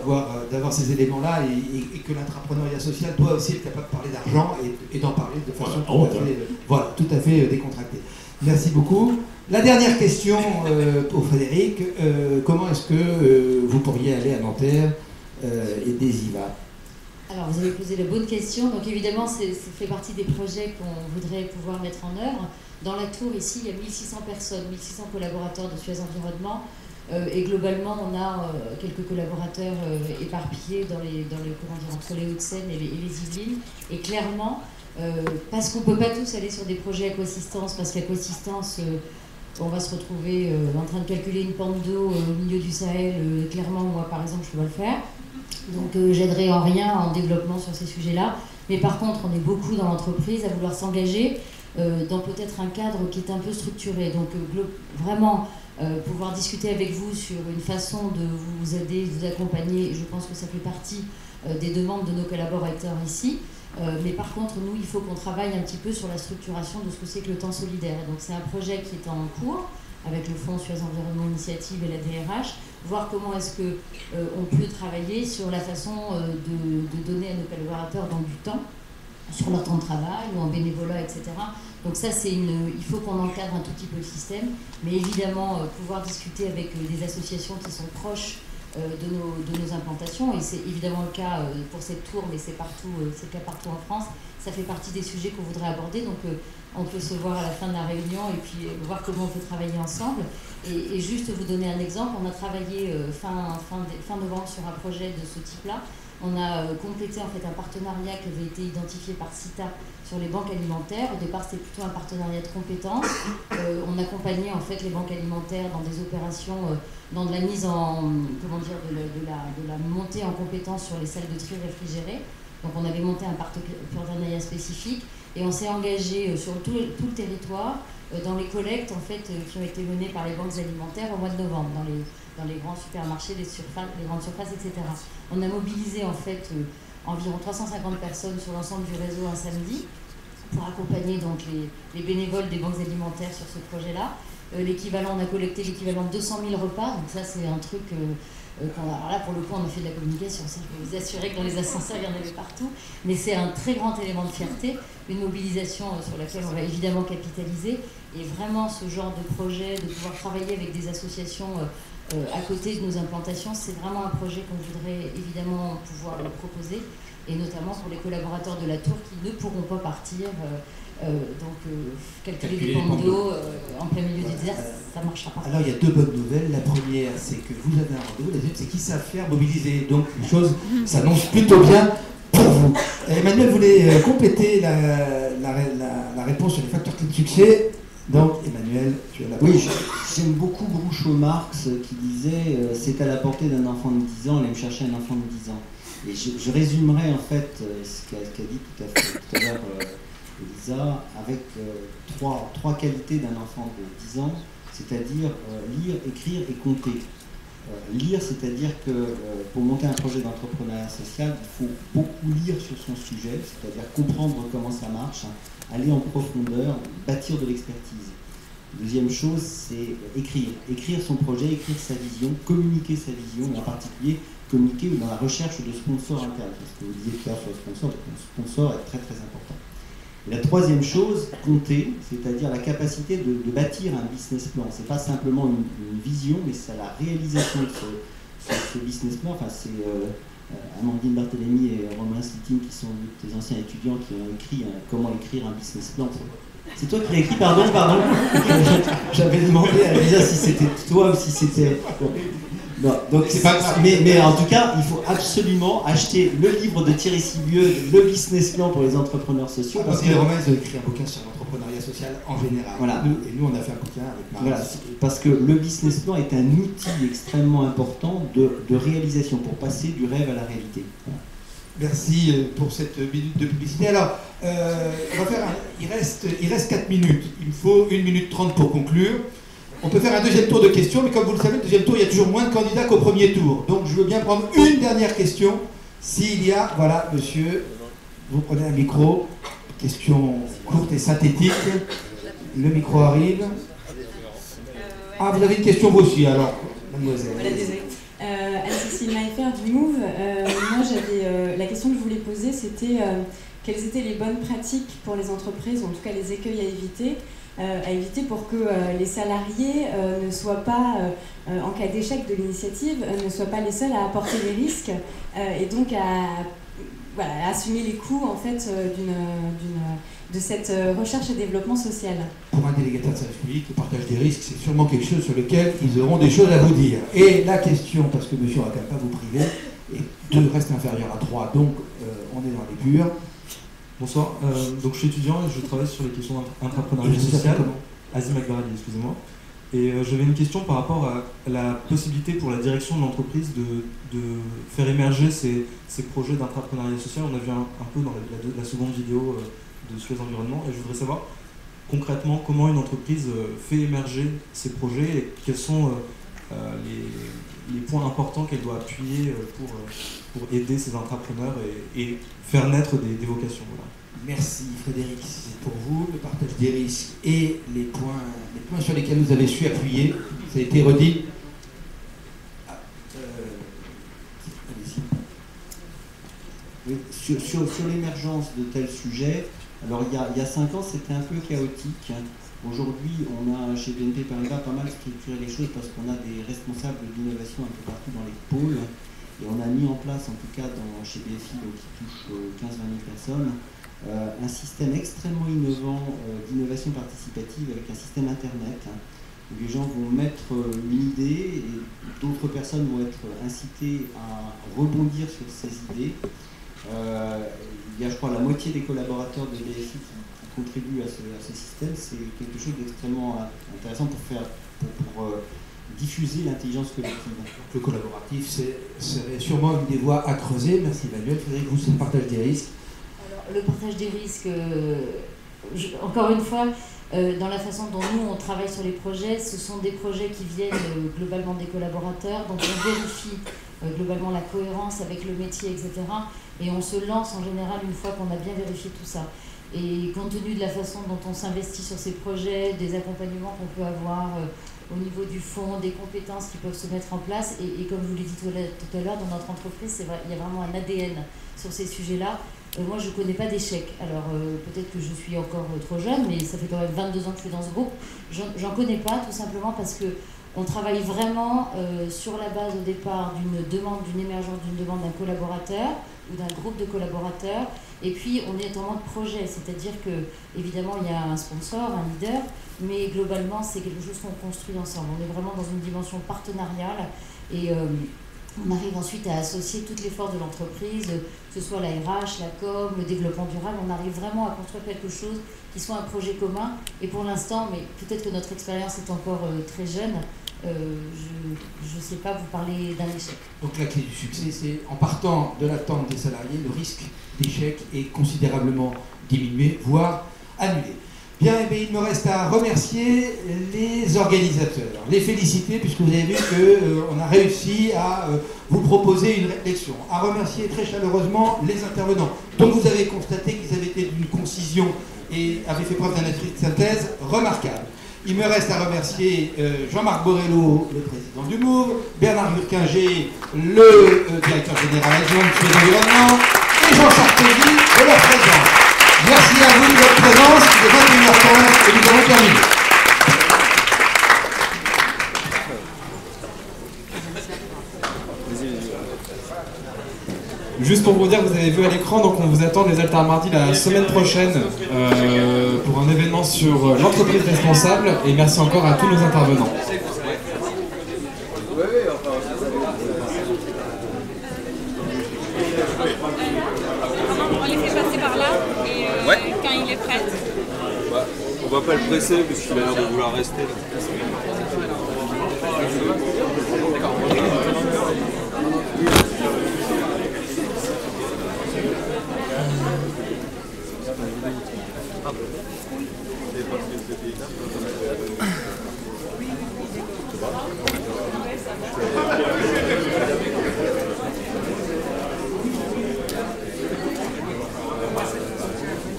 d'avoir ces éléments-là et que l'entrepreneuriat social doit aussi être capable de parler d'argent et d'en parler de façon tout à fait décontractée. Merci beaucoup. La dernière question pour Frédéric, comment est-ce que vous pourriez aller à Nanterre aider Ziva ? Alors, vous avez posé la bonne question. Donc, évidemment, ça fait partie des projets qu'on voudrait pouvoir mettre en œuvre. Dans la tour, ici, il y a 1600 personnes, 1600 collaborateurs de Suez Environnement. Et globalement, on a quelques collaborateurs éparpillés entre les Hauts-de-Seine et les Yvelines. Et clairement, parce qu'on ne peut pas tous aller sur des projets Aquassistance, parce qu'Aquassistance, on va se retrouver en train de calculer une pente d'eau au milieu du Sahel. Clairement, moi, par exemple, je peux pas le faire. Donc j'aiderai en rien en développement sur ces sujets-là. Mais par contre, on est beaucoup dans l'entreprise à vouloir s'engager dans peut-être un cadre qui est un peu structuré. Donc vraiment pouvoir discuter avec vous sur une façon de vous aider, de vous accompagner, je pense que ça fait partie des demandes de nos collaborateurs ici. Mais par contre, nous, il faut qu'on travaille un petit peu sur la structuration de ce que c'est que le temps solidaire. Donc c'est un projet qui est en cours avec le Fonds Suez Environnement Initiative et la DRH, voir comment est-ce qu'on peut travailler sur la façon de donner à nos collaborateurs donc, du temps, sur leur temps de travail ou en bénévolat, etc. Donc ça, il faut qu'on encadre un tout petit peu le système, mais évidemment, pouvoir discuter avec des associations qui sont proches de nos implantations, et c'est évidemment le cas pour cette tour, mais c'est le cas partout en France. Ça fait partie des sujets qu'on voudrait aborder, donc on peut se voir à la fin de la réunion et puis voir comment on peut travailler ensemble. Et juste vous donner un exemple, on a travaillé fin novembre sur un projet de ce type-là. On a complété en fait un partenariat qui avait été identifié par CITA sur les banques alimentaires. Au départ, c'était plutôt un partenariat de compétences. On accompagnait en fait les banques alimentaires dans des opérations, dans de la mise en, de la montée en compétences sur les salles de tri réfrigérées. Donc on avait monté un partenariat spécifique et on s'est engagé sur tout le territoire dans les collectes en fait qui ont été menées par les banques alimentaires au mois de novembre dans les grands supermarchés, les grandes surfaces, etc. On a mobilisé en fait environ 350 personnes sur l'ensemble du réseau un samedi pour accompagner donc les bénévoles des banques alimentaires sur ce projet-là. On a collecté l'équivalent de 200 000 repas, donc ça c'est un truc... alors là, pour le coup, on a fait de la communication. Ça, je peux vous assurer que dans les ascenseurs, il y en avait partout. Mais c'est un très grand élément de fierté, une mobilisation sur laquelle on va évidemment capitaliser. Et vraiment, ce genre de projet, de pouvoir travailler avec des associations à côté de nos implantations, c'est vraiment un projet qu'on voudrait évidemment pouvoir proposer. Et notamment pour les collaborateurs de la tour qui ne pourront pas partir. Calculer des pompes d'eau en plein milieu du désert, ça ne marchera pas. Alors il y a deux bonnes nouvelles. La première, c'est que vous avez un rendez-vous. La deuxième, c'est qu'ils savent faire mobiliser. Donc les choses s'annoncent plutôt bien pour vous. Emmanuel voulait compléter la réponse sur les facteurs clés de succès. Donc Emmanuel, tu as la parole. Oui, j'aime beaucoup Groucho Marx qui disait c'est à la portée d'un enfant de 10 ans, allez me chercher un enfant de 10 ans. Et je résumerai en fait ce qu'a dit tout à l'heure Elisa, avec trois qualités d'un enfant de 10 ans, c'est-à-dire lire, écrire et compter. Lire, c'est-à-dire que pour monter un projet d'entrepreneuriat social, il faut beaucoup lire sur son sujet, c'est-à-dire comprendre comment ça marche, aller en profondeur, bâtir de l'expertise. Deuxième chose, c'est écrire. Écrire son projet, écrire sa vision, communiquer sa vision, et en particulier communiquer dans la recherche de sponsors internes. Parce que vous disiez tout à l'heure sur le sponsor est très très important. Et la troisième chose, compter, c'est-à-dire la capacité de bâtir un business plan. Ce n'est pas simplement une vision, mais c'est la réalisation de ce business plan. Enfin, c'est Amandine Barthélémy et Romain Sliting, qui sont des anciens étudiants qui ont écrit comment écrire un business plan. C'est toi qui l'as écrit, pardon. J'avais demandé à Lisa si c'était toi ou si c'était... Non, donc c'est pas grave. Mais en tout cas, il faut absolument acheter le livre de Thierry Sibieux, le business plan pour les entrepreneurs sociaux. Parce que les Romains, ils ont écrit un bouquin sur l'entrepreneuriat social en général. Voilà. Et nous, on a fait un bouquin avec Marie. Voilà, parce que le business plan est un outil extrêmement important de réalisation pour passer du rêve à la réalité. Voilà. Merci pour cette minute de publicité. Alors, on va faire il reste 4 minutes. Il me faut 1 minute 30 pour conclure. On peut faire un deuxième tour de questions, mais comme vous le savez, le deuxième tour, il y a toujours moins de candidats qu'au premier tour. Donc je veux bien prendre une dernière question. S'il y a, voilà, monsieur, vous prenez un micro. Question courte et synthétique. Le micro arrive. Ah, vous avez une question vous aussi, alors, mademoiselle. Voilà, désolée. Anne-Cécile Maillefer du Move. Moi, j'avais la question que je voulais poser, c'était quelles étaient les bonnes pratiques pour les entreprises, ou en tout cas les écueils à éviter pour que les salariés ne soient pas, en cas d'échec de l'initiative, ne soient pas les seuls à apporter les risques et donc à assumer les coûts en fait, de cette recherche et développement social. Pour un délégataire de service public, le partage des risques, c'est sûrement quelque chose sur lequel ils auront des choses à vous dire. Et la question, parce que monsieur ne va quand même pas vous priver, et 2 reste inférieur à 3, donc on est dans les purs. Bonsoir, donc je suis étudiant et je travaille sur les questions d'entrepreneuriat social. Azim Akbarali, excusez-moi. Et j'avais une question par rapport à la possibilité pour la direction de l'entreprise de faire émerger ces projets d'intrapreneuriat social. On a vu un peu dans la seconde vidéo de Suez Environnement, et je voudrais savoir concrètement comment une entreprise fait émerger ces projets et quels sont les points importants qu'elle doit appuyer pour aider ces entrepreneurs et faire naître des vocations. Voilà. Merci Frédéric, c'est pour vous le partage des risques et les points sur lesquels vous avez su appuyer. Ça a été redit. Allez-y. Oui, sur l'émergence de tels sujets, alors il y a 5 ans c'était un peu chaotique. Aujourd'hui on a chez BNP Paribas pas mal structuré les choses parce qu'on a des responsables d'innovation un peu partout dans les pôles. Et on a mis en place, en tout cas chez BFI, donc qui touche 15-20 000 personnes, un système extrêmement innovant d'innovation participative avec un système internet où les gens vont mettre une idée et d'autres personnes vont être incitées à rebondir sur ces idées. Il y a, je crois, la moitié des collaborateurs de BFI qui contribuent à ce système. C'est quelque chose d'extrêmement intéressant pour diffuser l'intelligence collective. Le collaboratif, serait sûrement une des voies à creuser. Merci Emmanuel. Frédéric, vous, c'est le partage des risques. Le partage des risques, encore une fois, dans la façon dont nous on travaille sur les projets, ce sont des projets qui viennent globalement des collaborateurs, donc on vérifie globalement la cohérence avec le métier, etc. Et on se lance en général une fois qu'on a bien vérifié tout ça. Et compte tenu de la façon dont on s'investit sur ces projets, des accompagnements qu'on peut avoir au niveau du fond, des compétences qui peuvent se mettre en place, et comme je vous l'ai dit tout à l'heure, dans notre entreprise, c'est vrai, il y a vraiment un ADN sur ces sujets-là. Moi, je ne connais pas d'échec. Alors, peut-être que je suis encore trop jeune, mais ça fait quand même 22 ans que je suis dans ce groupe. J'en connais pas, tout simplement parce qu'on travaille vraiment sur la base au départ d'une émergence d'une demande d'un collaborateur ou d'un groupe de collaborateurs. Et puis, on est en mode projet, c'est-à-dire que, évidemment, il y a un sponsor, un leader, mais globalement, c'est quelque chose qu'on construit ensemble. On est vraiment dans une dimension partenariale et on arrive ensuite à associer toutes les forces de l'entreprise, que ce soit la RH, la com, le développement durable. On arrive vraiment à construire quelque chose qui soit un projet commun. Et pour l'instant, mais peut-être que notre expérience est encore très jeune, je ne sais pas vous parler d'un échec. Donc la clé du succès, c'est en partant de l'attente des salariés, le risque d'échec est considérablement diminué, voire annulé. Bien, eh bien, il me reste à remercier les organisateurs, les féliciter, puisque vous avez vu qu'on a réussi à vous proposer une réflexion, à remercier très chaleureusement les intervenants, dont vous avez constaté qu'ils avaient été d'une concision et avaient fait preuve d'un esprit de synthèse remarquable. Il me reste à remercier Jean-Marc Borello, le président du MOVE, Bernard Murquinger, le directeur général adjoint de Suez Environnement, et Jean Sarkozy de leur présence. Merci à vous de votre présence. Il est 21h15 et nous avons terminé. Juste pour vous dire, vous avez vu à l'écran, donc on vous attend les Altermardi la semaine prochaine pour un événement sur l'entreprise responsable, et merci encore à tous nos intervenants. On les fait passer par là et quand il est prêt. Ouais, on va pas le presser parce qu'il a l'air de vouloir rester.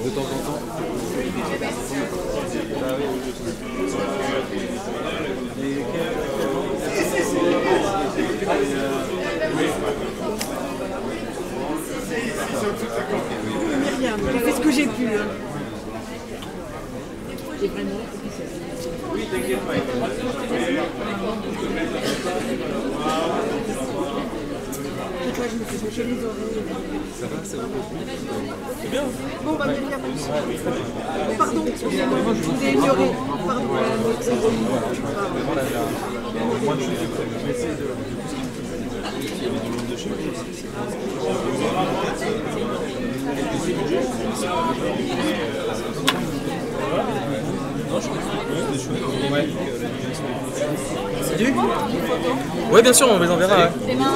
De temps en temps. Myriam, j'ai fait ce que j'ai pu. Oui, t'inquiète pas. Et toi, je me suis séché les oreilles. Ça va, ça va. C'est bien. Bon, bah, Myriam. Pardon, excusez-moi, je vous ai ignoré. Pardon, c'est bon. Moi, je vais essayer de... Il y avait du monde de chez moi aussi. Non, je pense que c'est chouette. Oui, bien sûr, on les enverra. Ouais. Demain.